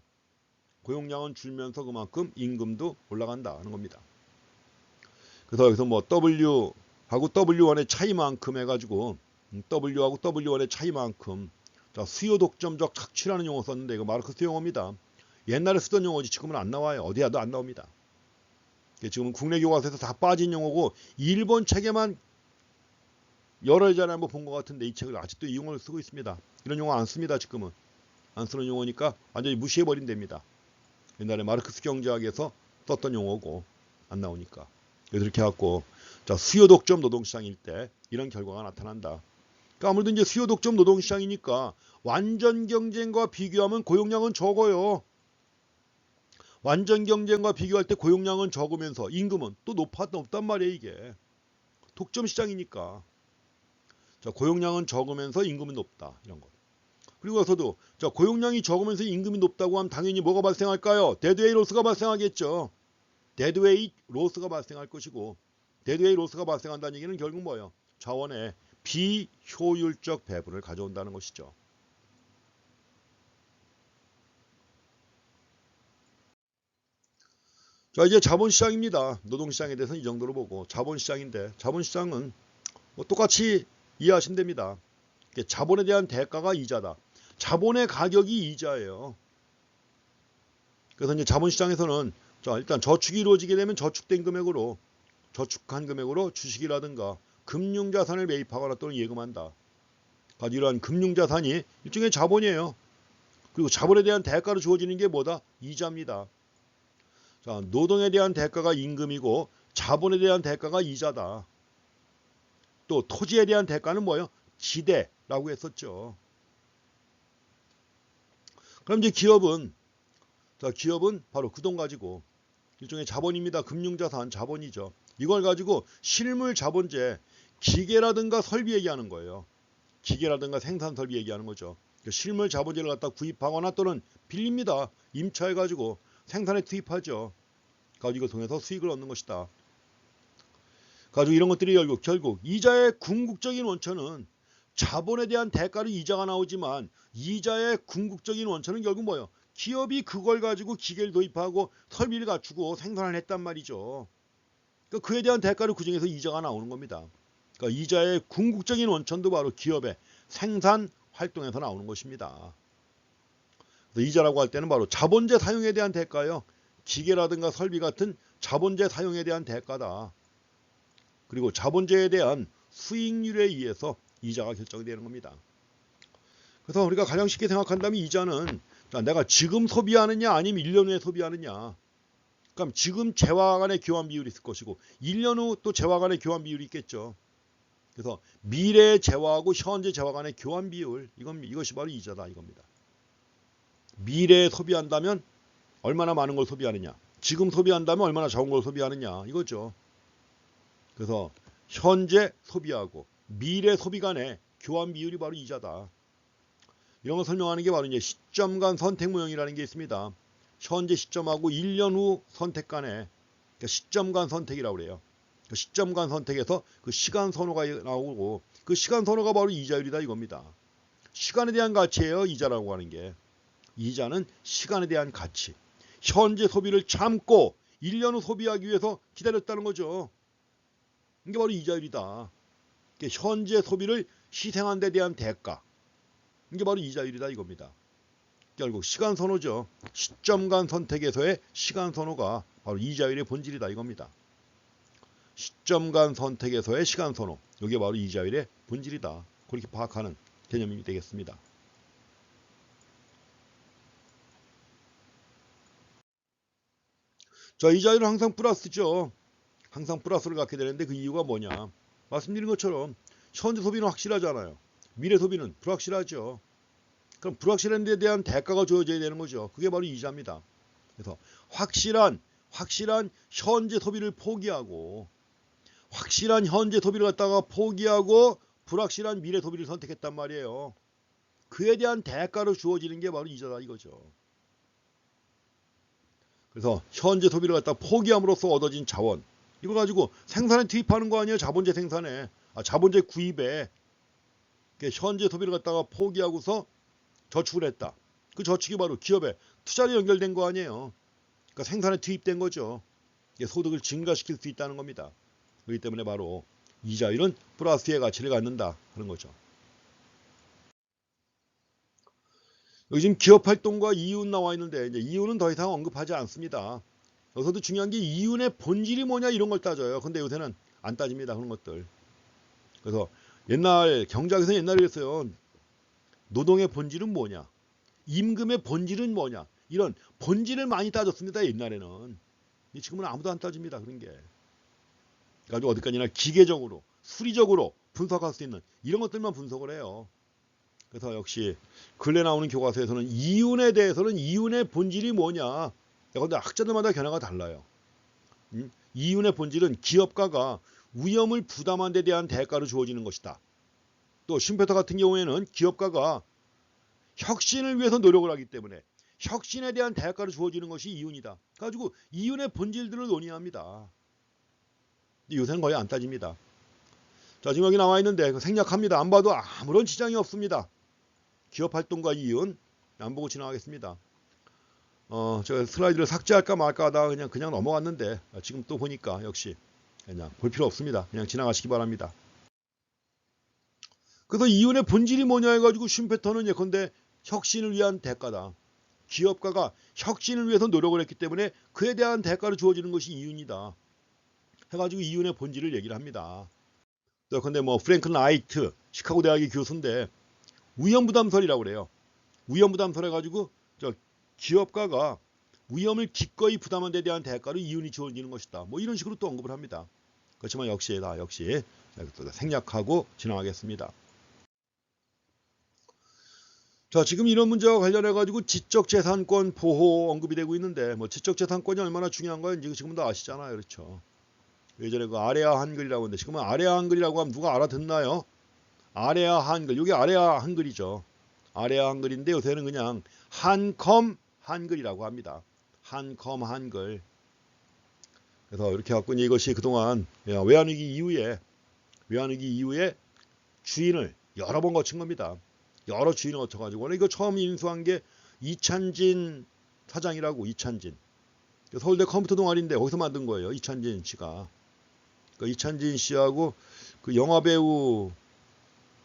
고용량은 줄면서 그만큼 임금도 올라간다 하는 겁니다. 그래서 여기서 뭐 W하고 W1의 차이만큼 해가지고 W하고 W1의 차이만큼 수요 독점적 착취라는 용어 썼는데 이거 마르크스 용어입니다. 옛날에 쓰던 용어지 지금은 안 나와요. 어디야도 안 나옵니다. 지금은 국내 교과서에서 다 빠진 용어고 일본 책에만 여러 전에 한번 본 것 같은데 이 책을 아직도 이 용어를 쓰고 있습니다. 이런 용어 안 씁니다. 지금은 안 쓰는 용어니까 완전히 무시해버린 됩니다. 옛날에 마르크스 경제학에서 썼던 용어고 안 나오니까. 그래서 이렇게 해갖고 수요 독점 노동시장일 때 이런 결과가 나타난다. 그러니까 아무래도 이제 수요 독점 노동시장이니까 완전 경쟁과 비교하면 고용량은 적어요. 완전 경쟁과 비교할 때 고용량은 적으면서 임금은 또 높단 말이에요. 이게 독점 시장이니까 고용량은 적으면서 임금은 높다 이런 거. 그리고 여기서도 고용량이 적으면서 임금이 높다고 하면 당연히 뭐가 발생할까요? 데드웨이 로스가 발생하겠죠. 데드웨이 로스가 발생할 것이고 데드웨이 로스가 발생한다는 얘기는 결국 뭐예요? 자원의 비효율적 배분을 가져온다는 것이죠. 이제 자본시장입니다. 노동시장에 대해서는 이 정도로 보고 자본시장인데 자본시장은 뭐 똑같이 이해하시면 됩니다. 자본에 대한 대가가 이자다. 자본의 가격이 이자예요. 그래서 이제 자본시장에서는 일단 저축이 이루어지게 되면 저축한 금액으로 주식이라든가 금융자산을 매입하거나 또는 예금한다. 이러한 금융자산이 일종의 자본이에요. 그리고 자본에 대한 대가로 주어지는 게 뭐다? 이자입니다. 노동에 대한 대가가 임금이고 자본에 대한 대가가 이자다. 또 토지에 대한 대가는 뭐예요? 지대라고 했었죠. 그럼 이제 기업은 바로 그 돈 가지고 일종의 자본입니다. 금융자산 자본이죠. 이걸 가지고 실물 자본재 기계라든가 설비 얘기하는 거예요. 기계라든가 생산 설비 얘기하는 거죠. 실물 자본재를 갖다 구입하거나 또는 빌립니다. 임차해가지고 생산에 투입하죠. 가지고 이걸 통해서 수익을 얻는 것이다. 가지고 이런 것들이 결국 이자의 궁극적인 원천은 자본에 대한 대가로 이자가 나오지만 이자의 궁극적인 원천은 결국 뭐예요? 기업이 그걸 가지고 기계를 도입하고 설비를 갖추고 생산을 했단 말이죠. 그러니까 그에 대한 대가로 그 중에서 이자가 나오는 겁니다. 그러니까 이자의 궁극적인 원천도 바로 기업의 생산 활동에서 나오는 것입니다. 그래서 이자라고 할 때는 바로 자본재 사용에 대한 대가요. 기계라든가 설비 같은 자본재 사용에 대한 대가다. 그리고 자본재에 대한 수익률에 의해서 이자가 결정이 되는 겁니다. 그래서 우리가 가장 쉽게 생각한다면 이자는 내가 지금 소비하느냐 아니면 1년 후에 소비하느냐. 그럼 지금 재화 간의 교환 비율이 있을 것이고 1년 후 또 재화 간의 교환 비율이 있겠죠. 그래서 미래 재화하고 현재 재화 간의 교환 비율 이것이 바로 이자다 이겁니다. 미래에 소비한다면 얼마나 많은 걸 소비하느냐. 지금 소비한다면 얼마나 적은 걸 소비하느냐 이거죠. 그래서 현재 소비하고 미래 소비 간의 교환 비율이 바로 이자다. 이런 거 설명하는 게 바로 이제 시점 간 선택 모형이라는 게 있습니다. 현재 시점하고 1년 후 선택 간의 그러니까 시점 간 선택이라고 그래요. 그 시점 간 선택에서 그 시간 선호가 나오고 그 시간 선호가 바로 이자율이다 이겁니다. 시간에 대한 가치예요. 이자라고 하는 게. 이자는 시간에 대한 가치. 현재 소비를 참고 1년 후 소비하기 위해서 기다렸다는 거죠. 이게 바로 이자율이다. 현재 소비를 희생한 데 대한 대가. 이게 바로 이자율이다 이겁니다. 결국 시간 선호죠. 시점 간 선택에서의 시간 선호가 바로 이자율의 본질이다 이겁니다. 시점 간 선택에서의 시간 선호. 이게 바로 이자율의 본질이다. 그렇게 파악하는 개념이 되겠습니다. 자, 이자율은 항상 플러스죠. 항상 플러스를 갖게 되는데 그 이유가 뭐냐. 말씀드린 것처럼 현재 소비는 확실하잖아요. 미래 소비는 불확실하죠. 그럼 불확실한 데 대한 대가가 주어져야 되는 거죠. 그게 바로 이자입니다. 그래서 확실한 현재 소비를 포기하고 확실한 현재 소비를 갖다가 포기하고 불확실한 미래 소비를 선택했단 말이에요. 그에 대한 대가로 주어지는 게 바로 이자다 이거죠. 그래서 현재 소비를 갖다 포기함으로써 얻어진 자원 이거 가지고 생산에 투입하는 거 아니에요. 자본재 생산에 자본재 구입에 현재 소비를 갖다가 포기하고서 저축을 했다. 그 저축이 바로 기업에 투자로 연결된 거 아니에요. 그러니까 생산에 투입된 거죠. 소득을 증가시킬 수 있다는 겁니다. 그렇기 때문에 바로 이자율은 플러스의 가치를 갖는다 하는 거죠. 여기 지금 기업 활동과 이윤 나와 있는데 이제 이윤은 더 이상 언급하지 않습니다. 여기서도 중요한 게 이윤의 본질이 뭐냐 이런 걸 따져요. 근데 요새는 안 따집니다. 그런 것들. 그래서 옛날 경제학에서 옛날에 그랬어요. 노동의 본질은 뭐냐? 임금의 본질은 뭐냐? 이런 본질을 많이 따졌습니다. 옛날에는. 지금은 아무도 안 따집니다. 그런 게. 그래가지고 어디까지나 기계적으로, 수리적으로 분석할 수 있는 이런 것들만 분석을 해요. 그래서 역시 근래 나오는 교과서에서는 이윤에 대해서는 이윤의 본질이 뭐냐? 그런데 학자들마다 견해가 달라요. 이윤의 본질은 기업가가 위험을 부담한 데 대한 대가로 주어지는 것이다. 또 쉼페터 같은 경우에는 기업가가 혁신을 위해서 노력을 하기 때문에 혁신에 대한 대가로 주어지는 것이 이윤이다. 그래가지고 이윤의 본질들을 논의합니다. 요새는 거의 안 따집니다. 자, 지금 여기 나와 있는데 생략합니다. 안 봐도 아무런 지장이 없습니다. 기업 활동과 이윤 안 보고 지나가겠습니다. 제가 슬라이드를 삭제할까 말까 하다가 그냥 넘어갔는데 지금 또 보니까 역시 그냥 볼 필요 없습니다. 그냥 지나가시기 바랍니다. 그래서 이윤의 본질이 뭐냐 해가지고 쉼페터는 예컨대 혁신을 위한 대가다. 기업가가 혁신을 위해서 노력을 했기 때문에 그에 대한 대가로 주어지는 것이 이윤이다. 해가지고 이윤의 본질을 얘기를 합니다. 근데 뭐 프랭클 라이트 시카고 대학의 교수인데 위험부담설이라고 그래요. 위험부담설 해가지고 기업가가 위험을 기꺼이 부담한 데 대한 대가로 이윤이 주어지는 것이다. 뭐 이런 식으로 또 언급을 합니다. 그렇지만 역시 생략하고 지나가겠습니다. 자, 지금 이런 문제와 관련해가지고 지적재산권 보호 언급이 되고 있는데 뭐 지적재산권이 얼마나 중요한가 지금도 아시잖아요. 그렇죠. 예전에 그 아레아 한글이라고 했는데 지금은 아레아 한글이라고 하면 누가 알아듣나요? 아레아 한글, 이게 아레아 한글이죠. 아레아 한글인데 요새는 그냥 한컴 한글이라고 합니다. 한컴 한글. 그래서 이렇게 갖고 이것이 그동안 외환위기 이후에 주인을 여러 번 거친 겁니다. 여러 주인을 거쳐가지고 이거 처음 인수한 게 이찬진 사장이라고. 이찬진 서울대 컴퓨터 동아리인데 거기서 만든 거예요. 이찬진 씨가. 이찬진 씨하고 그 영화배우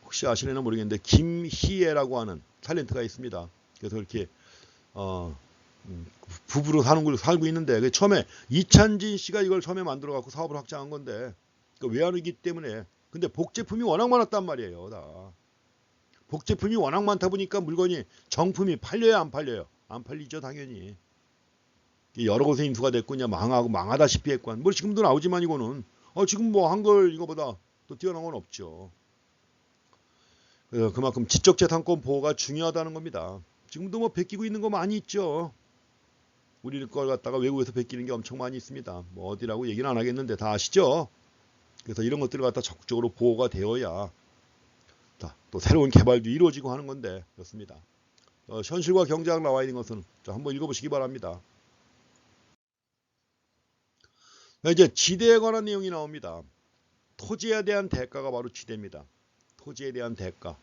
혹시 아시려나 모르겠는데 김희애라고 하는 탤런트가 있습니다. 그래서 이렇게 부부로 살고 있는데 처음에 이찬진 씨가 이걸 처음에 만들어 갖고 사업을 확장한 건데 외환위기 때문에 근데 복제품이 워낙 많았단 말이에요. 다. 복제품이 워낙 많다 보니까 물건이 정품이 팔려요, 안 팔려요? 안 팔리죠, 당연히. 여러 곳에 인수가 됐고 그냥 망하고 망하다시피 했고 뭐 지금도 나오지만 이거는 지금 뭐 한글 이거보다 또 뛰어난 건 없죠. 그래서 그만큼 지적재산권 보호가 중요하다는 겁니다. 지금도 뭐 베끼고 있는 거 많이 있죠. 우리 걸 갖다가 외국에서 베끼는 게 엄청 많이 있습니다. 뭐 어디라고 얘기는 안 하겠는데 다 아시죠? 그래서 이런 것들을 갖다 적극적으로 보호가 되어야 또 새로운 개발도 이루어지고 하는 건데 그렇습니다. 현실과 경제학 나와 있는 것은 한번 읽어보시기 바랍니다. 이제 지대에 관한 내용이 나옵니다. 토지에 대한 대가가 바로 지대입니다. 토지에 대한 대가.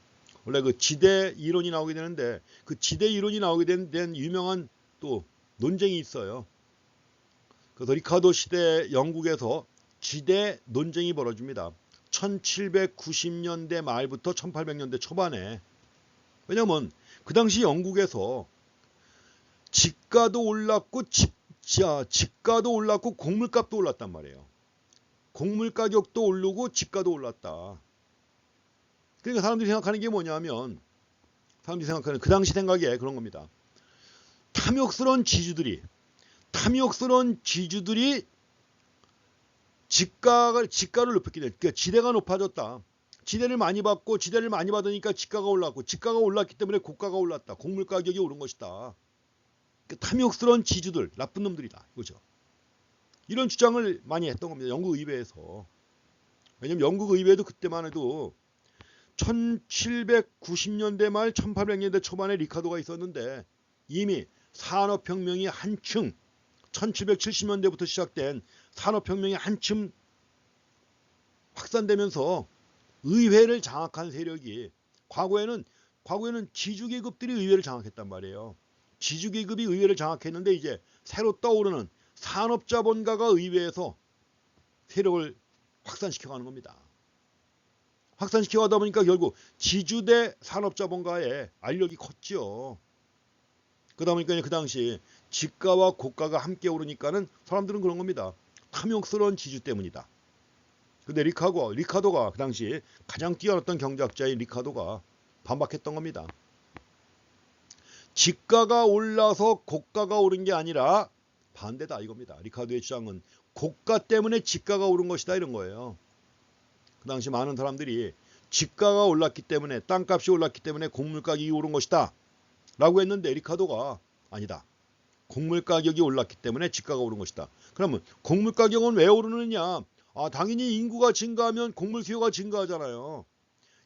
원래 그 지대 이론이 나오게 되는데 그 지대 이론이 나오게 된 유명한 또 논쟁이 있어요. 그래서 리카도 시대 영국에서 지대 논쟁이 벌어집니다. 1790년대 말부터 1800년대 초반에. 왜냐면 그 당시 영국에서 집가도 올랐고 집가도 올랐고 곡물값도 올랐단 말이에요. 곡물 가격도 오르고 집가도 올랐다. 그러니까 사람들이 생각하는 게 뭐냐면 사람들이 생각하는 그 당시 생각에 그런 겁니다. 탐욕스러운 지주들이 집가를 높였기 때문에 그러니까 지대가 높아졌다. 지대를 많이 받고 지대를 많이 받으니까 집가가 올랐고 집가가 올랐기 때문에 고가가 올랐다. 곡물 가격이 오른 것이다. 그러니까 탐욕스러운 지주들 나쁜 놈들이다. 이거죠. 이런 주장을 많이 했던 겁니다. 영국 의회에서. 왜냐면 영국 의회도 그때만 해도 1790년대 말 1800년대 초반에 리카도가 있었는데 이미 산업혁명이 한층 1770년대부터 시작된 산업혁명이 한층 확산되면서 의회를 장악한 세력이 과거에는 지주계급들이 의회를 장악했단 말이에요. 지주계급이 의회를 장악했는데 이제 새로 떠오르는 산업자본가가 의회에서 세력을 확산시켜가는 겁니다. 확산시켜가다 보니까 결국 지주 대 산업자본가의 알력이 컸죠. 그러다 보니까 그 당시 집가와 고가가 함께 오르니까는 사람들은 그런 겁니다. 탐욕스러운 지주 때문이다. 근데 리카도가 그 당시 가장 뛰어났던 경제학자인 리카도가 반박했던 겁니다. 집가가 올라서 고가가 오른 게 아니라 반대다 이겁니다. 리카도의 주장은 고가 때문에 집가가 오른 것이다 이런 거예요. 그 당시 많은 사람들이 집가가 올랐기 때문에 땅값이 올랐기 때문에 곡물 가격이 오른 것이다 라고 했는데 리카도가 아니다. 곡물 가격이 올랐기 때문에 집가가 오른 것이다. 그러면 곡물 가격은 왜 오르느냐? 당연히 인구가 증가하면 곡물 수요가 증가하잖아요.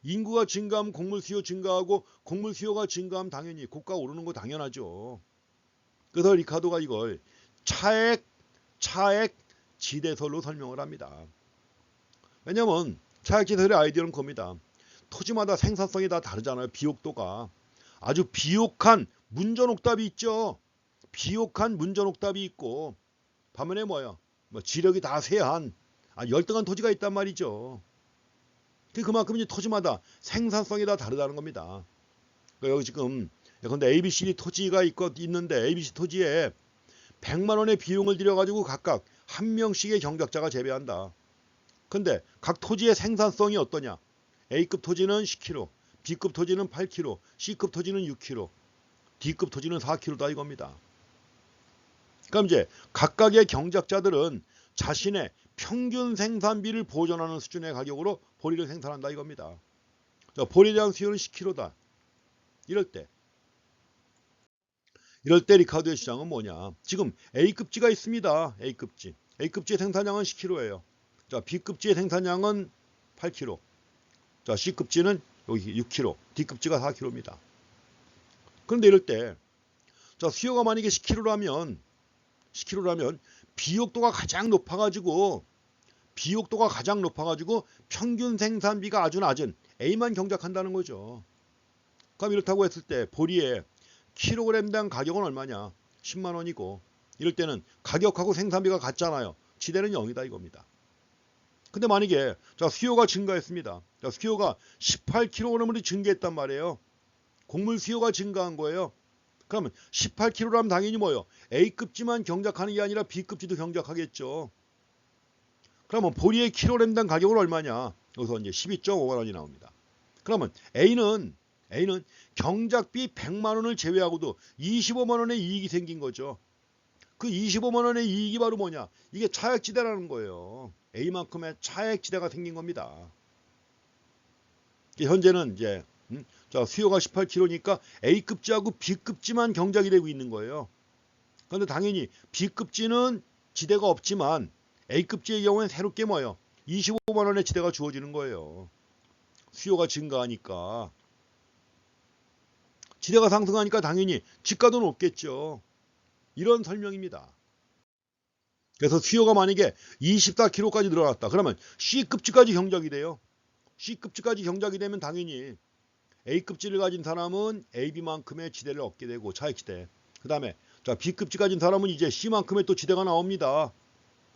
인구가 증가하면 곡물 수요 증가하고 곡물 수요가 증가하면 당연히 고가가 오르는 거 당연하죠. 그래서 리카도가 이걸 차액 지대설로 설명을 합니다. 왜냐면 차액지대설의 아이디어는 겁니다. 토지마다 생산성이 다 다르잖아요. 비옥도가. 아주 비옥한 문전옥답이 있죠. 비옥한 문전옥답이 있고 반면에 지력이 다 쇠한 열등한 토지가 있단 말이죠. 그만큼 이제 토지마다 생산성이 다 다르다는 겁니다. 여기 지금 예컨대 ABC 토지가 있는데 ABC 토지에 100만 원의 비용을 들여가지고 각각 한 명씩의 경작자가 재배한다. 근데 각 토지의 생산성이 어떠냐? A급 토지는 10kg, B급 토지는 8kg, C급 토지는 6kg, D급 토지는 4kg다 이겁니다. 그럼 이제 각각의 경작자들은 자신의 평균 생산비를 보존하는 수준의 가격으로 보리를 생산한다 이겁니다. 보리에 대한 수요는 10kg다. 이럴 때 리카도의 주장은 뭐냐? 지금 A급지가 있습니다. A급지의 생산량은 10kg예요. B급지의 생산량은 8kg. C급지는 여기 6kg. D급지가 4kg입니다. 그런데 이럴 때 수요가 만약에 10kg라면 비옥도가 가장 높아가지고 평균 생산비가 아주 낮은 A만 경작한다는 거죠. 그럼 이렇다고 했을 때 보리의 킬로그램당 가격은 얼마냐? 10만 원이고 이럴 때는 가격하고 생산비가 같잖아요. 지대는 0이다 이겁니다. 근데 만약에 수요가 증가했습니다. 수요가 18kg으로 증가했단 말이에요. 곡물 수요가 증가한 거예요. 그러면 18kg라면 당연히 A급지만 경작하는 게 아니라 B급지도 경작하겠죠. 그러면 보리의 킬로그램당 가격은 얼마냐? 여기서 이제 12.5만 원이 나옵니다. 그러면 A는 경작비 100만 원을 제외하고도 25만 원의 이익이 생긴 거죠. 그 25만 원의 이익이 바로 뭐냐? 이게 차액지대라는 거예요. A만큼의 차액지대가 생긴 겁니다. 현재는 이제 자, 수요가 18kg니까 A급지하고 B급지만 경작이 되고 있는 거예요. 그런데 당연히 B급지는 지대가 없지만 A급지의 경우에는 새롭게 뭐예요? 25만 원의 지대가 주어지는 거예요. 수요가 증가하니까. 지대가 상승하니까 당연히 지가도 높겠죠. 이런 설명입니다. 그래서 수요가 만약에 24kg까지 늘어났다. 그러면 C급지까지 경작이 돼요. C급지까지 경작이 되면 당연히 A급지를 가진 사람은 AB만큼의 지대를 얻게 되고 차익지대. 그 다음에 자 B급지 가진 사람은 이제 C만큼의 또 지대가 나옵니다.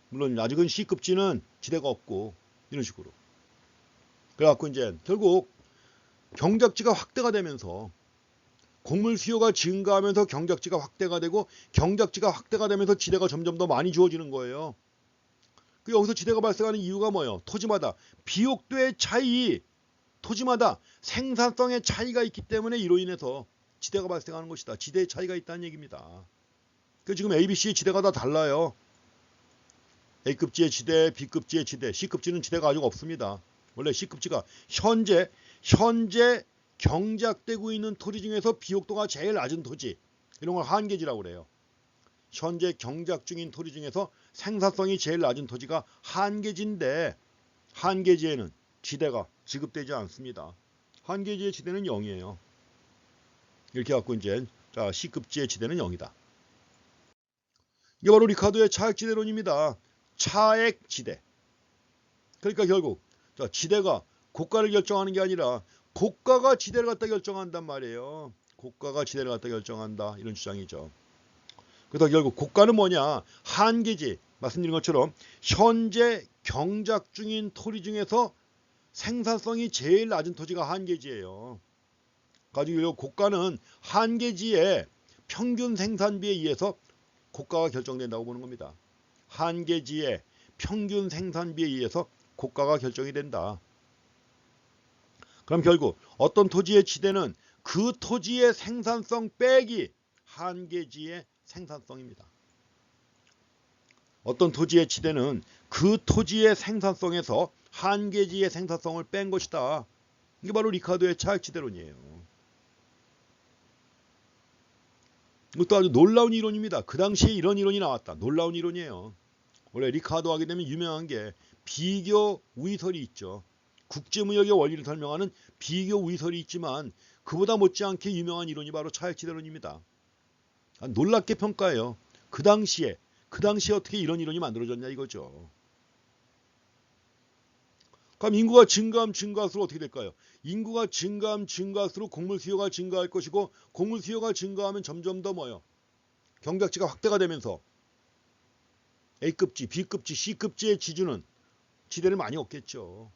물론 아직은 C급지는 지대가 없고 이런 식으로. 그래갖고 이제 결국 경작지가 확대가 되면서 곡물 수요가 증가하면서 경작지가 확대가 되고 경작지가 확대가 되면서 지대가 점점 더 많이 주어지는 거예요. 그 여기서 지대가 발생하는 이유가 뭐예요? 토지마다 비옥도의 차이, 토지마다 생산성의 차이가 있기 때문에 이로 인해서 지대가 발생하는 것이다. 지대의 차이가 있다는 얘기입니다. 그 지금 ABC의 지대가 다 달라요. A급지의 지대, B급지의 지대, C급지는 지대가 아직 없습니다. 원래 C급지가 현재 경작되고 있는 토지 중에서 비옥도가 제일 낮은 토지, 이런 걸 한계지라고 그래요. 현재 경작 중인 토지 중에서 생산성이 제일 낮은 토지가 한계지인데 한계지에는 지대가 지급되지 않습니다. 한계지의 지대는 0이에요. 이렇게 갖고 이제 자 C급지의 지대는 0이다. 이게 바로 리카도의 차액지대론입니다. 차액지대. 그러니까 결국 자 지대가 고가를 결정하는 게 아니라 고가가 지대를 갖다 결정한단 말이에요. 고가가 지대를 갖다 결정한다. 이런 주장이죠. 그래서 결국 고가는 뭐냐? 한계지. 말씀드린 것처럼 현재 경작 중인 토지 중에서 생산성이 제일 낮은 토지가 한계지예요. 가지고 고가는 한계지의 평균 생산비에 의해서 고가가 결정된다고 보는 겁니다. 한계지의 평균 생산비에 의해서 고가가 결정이 된다. 그럼 결국 어떤 토지의 지대는 그 토지의 생산성 빼기 한계지의 생산성입니다. 어떤 토지의 지대는 그 토지의 생산성에서 한계지의 생산성을 뺀 것이다. 이게 바로 리카도의 차액지대론이에요. 이것도 아주 놀라운 이론입니다. 그 당시에 이런 이론이 나왔다. 놀라운 이론이에요. 원래 리카도 하게 되면 유명한 게 비교 우위설이 있죠. 국제무역의 원리를 설명하는 비교 우위설이 있지만 그보다 못지않게 유명한 이론이 바로 차액지대론입니다. 놀랍게 평가해요. 그 당시에 어떻게 이런 이론이 만들어졌냐 이거죠. 그럼 인구가 증가하면 증가할수록 어떻게 될까요? 인구가 증가하면 증가할수록 곡물 수요가 증가할 것이고 곡물 수요가 증가하면 점점 더 뭐요? 경작지가 확대가 되면서 A급지, B급지, C급지의 지주는 지대를 많이 얻겠죠.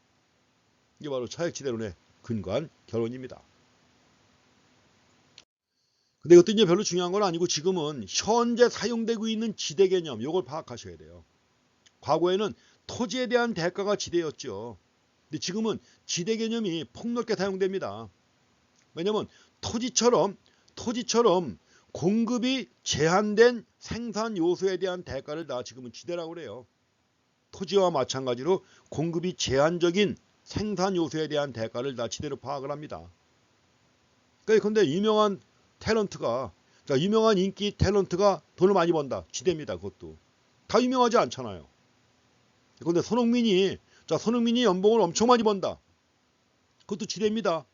이게 바로 차액지대론의 근거한 결론입니다. 근데 이것도 이제 별로 중요한 건 아니고 지금은 현재 사용되고 있는 지대 개념 이걸 파악하셔야 돼요. 과거에는 토지에 대한 대가가 지대였죠. 근데 지금은 지대 개념이 폭넓게 사용됩니다. 왜냐하면 토지처럼 공급이 제한된 생산 요소에 대한 대가를 다 지금은 지대라고 그래요. 토지와 마찬가지로 공급이 제한적인 생산 요소에 대한 대가를 다 지대로 파악을 합니다. 그런데 유명한 인기 탤런트가 돈을 많이 번다. 지대입니다. 그것도. 다 유명하지 않잖아요. 그런데 손흥민이 연봉을 엄청 많이 번다. 그것도 지대입니다.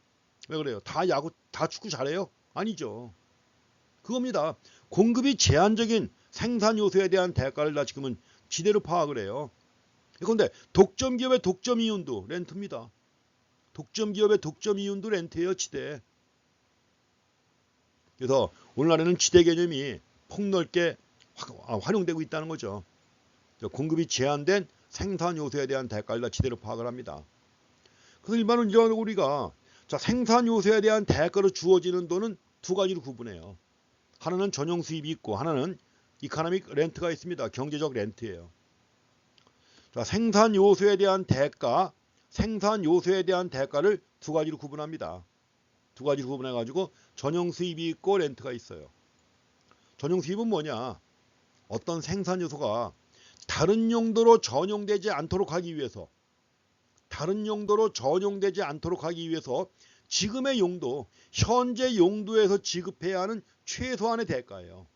왜 그래요? 다 축구 잘해요? 아니죠. 그겁니다. 공급이 제한적인 생산 요소에 대한 대가를 다 지금은 지대로 파악을 해요. 그런데 독점 기업의 독점 이윤도 렌트입니다. 독점 기업의 독점 이윤도 렌트예요. 지대. 그래서 오늘날에는 지대 개념이 폭넓게 활용되고 있다는 거죠. 공급이 제한된 생산 요소에 대한 대가를 다 지대로 파악을 합니다. 그래서 일반적으로 우리가 생산 요소에 대한 대가로 주어지는 돈은 두 가지로 구분해요. 하나는 전용 수입이 있고 하나는 이코노믹 렌트가 있습니다. 경제적 렌트예요. 생산 요소에 대한 대가 생산 요소에 대한 대가를 두 가지로 구분합니다. 두 가지로 구분해가지고 전용 수입이 있고 렌트가 있어요. 전용 수입은 뭐냐? 어떤 생산 요소가 다른 용도로 전용되지 않도록 하기 위해서 지금의 용도, 현재 용도에서 지급해야 하는 최소한의 대가예요.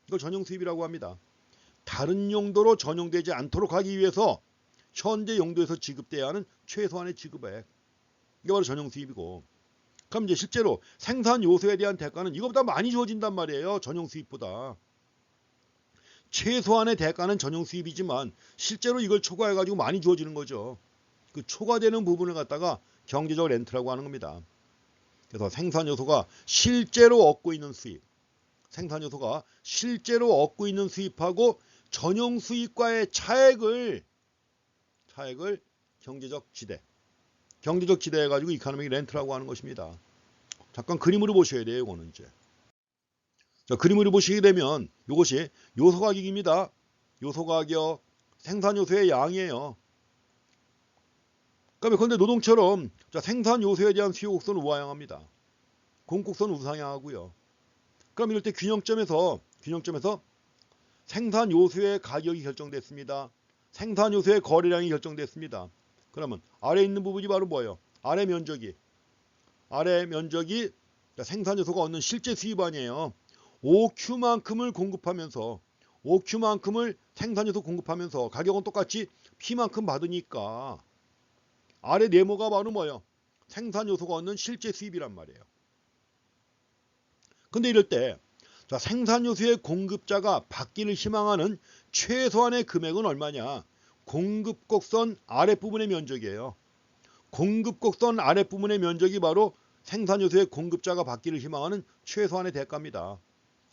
이걸 전용 수입이라고 합니다. 다른 용도로 전용되지 않도록 하기 위해서 현재 용도에서 지급돼야 하는 최소한의 지급액. 이게 바로 전용 수입이고. 그럼 이제 실제로 생산 요소에 대한 대가는 이거보다 많이 주어진단 말이에요. 전용 수입보다. 최소한의 대가는 전용 수입이지만 실제로 이걸 초과해가지고 많이 주어지는 거죠. 그 초과되는 부분을 갖다가 경제적 렌트라고 하는 겁니다. 그래서 생산 요소가 실제로 얻고 있는 수입하고 전용 수입과의 차액을 경제적 지대 해가지고 이코노믹 렌트라고 하는 것입니다. 잠깐 그림으로 보셔야 돼요. 이거는 이제. 자, 그림으로 보시게 되면 이것이 요소 가격입니다. 요소 가격, 생산 요소의 양이에요. 그런데 노동처럼 생산 요소에 대한 수요 곡선은 우하향합니다. 공곡선은 우상향하고요. 그럼 이럴 때 균형점에서 생산 요소의 가격이 결정됐습니다. 생산 요소의 거래량이 결정됐습니다. 그러면 아래 있는 부분이 바로 뭐예요? 아래 면적이 생산 요소가 얻는 실제 수입안이에요. OQ만큼을 공급하면서 생산 요소 공급하면서 가격은 똑같이 P만큼 받으니까 아래 네모가 바로 뭐예요? 생산 요소가 얻는 실제 수입이란 말이에요. 근데 이럴 때 생산 요소의 공급자가 받기를 희망하는 최소한의 금액은 얼마냐? 공급곡선 아랫부분의 면적이에요. 공급곡선 아랫부분의 면적이 바로 생산 요소의 공급자가 받기를 희망하는 최소한의 대가입니다.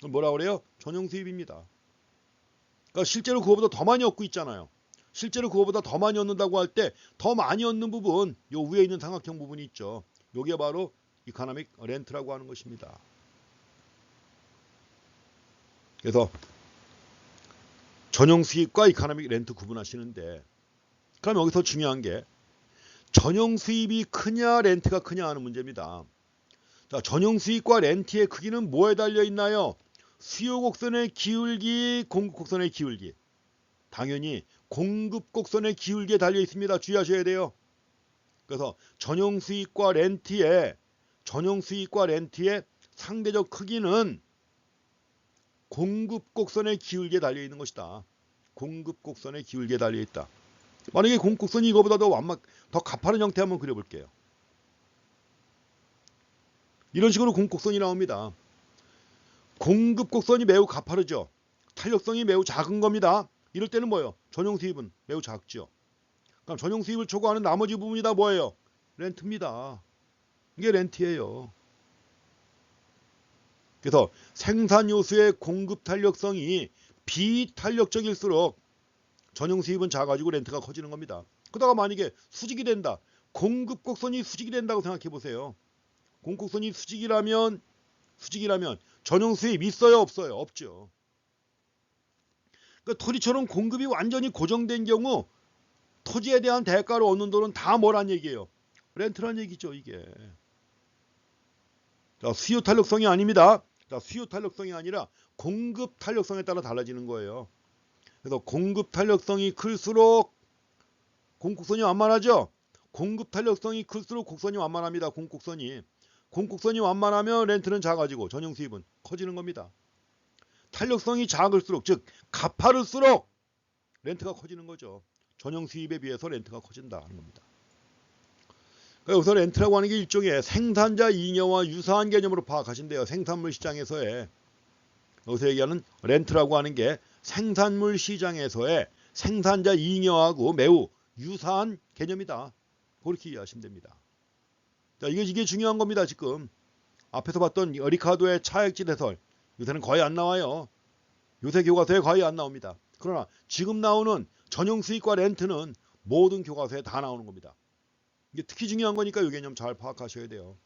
뭐라 그래요? 전용 수입입니다. 그러니까 실제로 그거보다 더 많이 얻고 있잖아요. 실제로 그거보다 더 많이 얻는다고 할 때 더 많이 얻는 부분, 요 위에 있는 삼각형 부분이 있죠. 요게 바로 이코노믹 렌트라고 하는 것입니다. 그래서 전용 수입과 이코노믹 렌트 구분하시는데, 그럼 여기서 중요한 게 전용 수입이 크냐 렌트가 크냐 하는 문제입니다. 자, 전용 수입과 렌트의 크기는 뭐에 달려 있나요? 수요 곡선의 기울기, 공급 곡선의 기울기. 당연히 공급 곡선의 기울기에 달려 있습니다. 주의하셔야 돼요. 그래서 전용 수입과 렌트의 상대적 크기는 공급 곡선의 기울기에 달려 있는 것이다. 공급 곡선의 기울기에 달려 있다. 만약에 공급 곡선이 이거보다 더 가파른 형태 한번 그려볼게요. 이런 식으로 공급 곡선이 나옵니다. 공급 곡선이 매우 가파르죠. 탄력성이 매우 작은 겁니다. 이럴 때는 뭐예요? 전용 수입은 매우 작죠. 그럼 전용 수입을 초과하는 나머지 부분이 다 뭐예요? 렌트입니다. 이게 렌트예요. 그래서 생산 요소의 공급 탄력성이 비탄력적일수록 전용 수입은 작아지고 렌트가 커지는 겁니다. 그러다가 만약에 수직이 된다. 공급 곡선이 수직이 된다고 생각해 보세요. 공급 곡선이 수직이라면 전용 수입 있어요, 없어요? 없죠. 그러니까 토지처럼 공급이 완전히 고정된 경우 토지에 대한 대가를 얻는 돈은 다 뭐란 얘기예요? 렌트란 얘기죠, 이게. 자, 수요 탄력성이 아닙니다. 자, 수요 탄력성이 아니라 공급 탄력성에 따라 달라지는 거예요. 그래서 공급 탄력성이 클수록 공곡선이 완만하죠. 공급 탄력성이 클수록 곡선이 완만합니다. 공곡선이 완만하면 렌트는 작아지고 전용 수입은 커지는 겁니다. 탄력성이 작을수록, 즉 가파를수록 렌트가 커지는 거죠. 전용 수입에 비해서 렌트가 커진다 하는 겁니다. 여기서 렌트라고 하는 게 일종의 생산자 잉여와 유사한 개념으로 파악하신대요. 생산물 시장에서의. 여기서 얘기하는 렌트라고 하는 게 생산물 시장에서의 생산자 잉여하고 매우 유사한 개념이다. 그렇게 이해하시면 됩니다. 자, 이게 중요한 겁니다. 지금 앞에서 봤던 리카도의 차액질 해설, 요새는 거의 안 나와요. 요새 교과서에 거의 안 나옵니다. 그러나 지금 나오는 전용 수입과 렌트는 모든 교과서에 다 나오는 겁니다. 이게 특히 중요한 거니까 이 개념 잘 파악하셔야 돼요.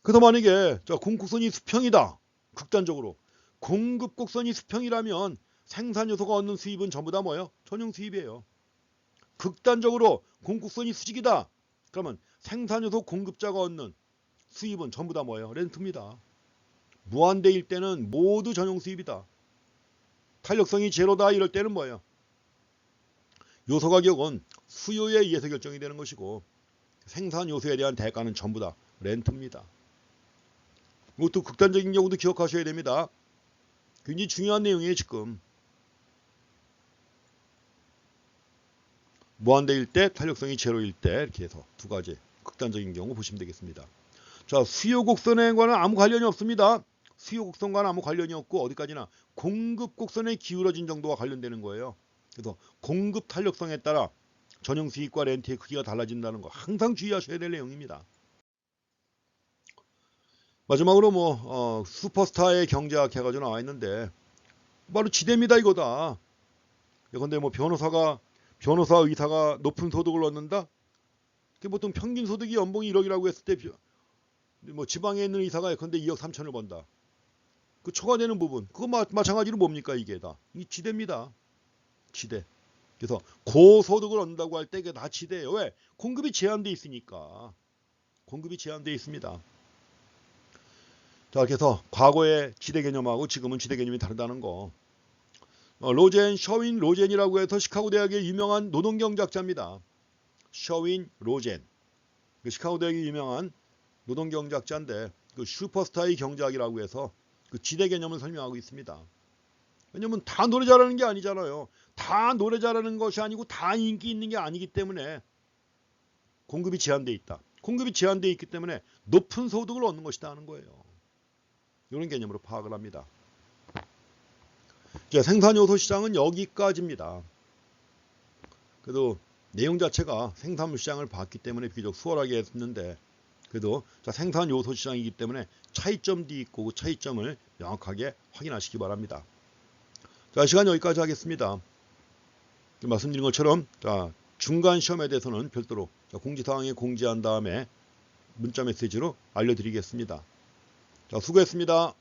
그래서 만약에 공급곡선이 수평이다. 극단적으로 공급곡선이 수평이라면 생산 요소가 얻는 수입은 전부 다 뭐예요? 전용 수입이에요. 극단적으로 공급선이 수직이다. 그러면 생산요소 공급자가 얻는 수입은 전부 다 뭐예요? 렌트입니다. 무한대일 때는 모두 전용 수입이다. 탄력성이 제로다 이럴 때는 뭐예요? 요소 가격은 수요에 의해서 결정이 되는 것이고 생산 요소에 대한 대가는 전부 다 렌트입니다. 이것도 극단적인 경우도 기억하셔야 됩니다. 굉장히 중요한 내용이에요. 지금 무한대일 때, 탄력성이 제로일 때 이렇게 해서 두 가지 극단적인 경우 보시면 되겠습니다. 자, 수요 곡선과는 아무 관련이 없습니다. 수요 곡선과는 아무 관련이 없고 어디까지나 공급 곡선에 기울어진 정도와 관련되는 거예요. 그래서 공급 탄력성에 따라 전용 수익과 렌트의 크기가 달라진다는 거 항상 주의하셔야 될 내용입니다. 마지막으로 슈퍼스타의 경제학 해가지고 나와 있는데 바로 지대입니다. 이거다. 근데 변호사 의사가 높은 소득을 얻는다? 보통 평균 소득이 연봉이 1억이라고 했을 때 지방에 있는 의사가 근데 2억 3천을 번다. 그 초과되는 부분 그거 마찬가지로 뭡니까? 이게 다 이 지대입니다. 지대. 그래서 고소득을 얻는다고 할 때 이게 다 지대예요. 왜? 공급이 제한돼 있으니까. 공급이 제한돼 있습니다. 자, 그래서 과거의 지대 개념하고 지금은 지대 개념이 다르다는 거. 셔윈 로젠이라고 해서 시카고 대학의 유명한 노동경제학자입니다. 셔윈 로젠. 시카고 대학의 유명한 노동경제학자인데 그 슈퍼스타의 경제학이라고 해서 그 지대 개념을 설명하고 있습니다. 왜냐면 다 노래 잘하는 게 아니잖아요. 다 노래 잘하는 것이 아니고 다 인기 있는 게 아니기 때문에 공급이 제한되어 있다. 공급이 제한되어 있기 때문에 높은 소득을 얻는 것이다 하는 거예요. 이런 개념으로 파악을 합니다. 자, 생산요소 시장은 여기까지입니다. 그래도 내용 자체가 생산물 시장을 봤기 때문에 비교적 수월하게 했는데 그래도 생산요소 시장이기 때문에 차이점도 있고 그 차이점을 명확하게 확인하시기 바랍니다. 자, 시간 여기까지 하겠습니다. 말씀드린 것처럼 중간 시험에 대해서는 별도로 공지사항에 공지한 다음에 문자 메시지로 알려드리겠습니다. 자, 수고했습니다.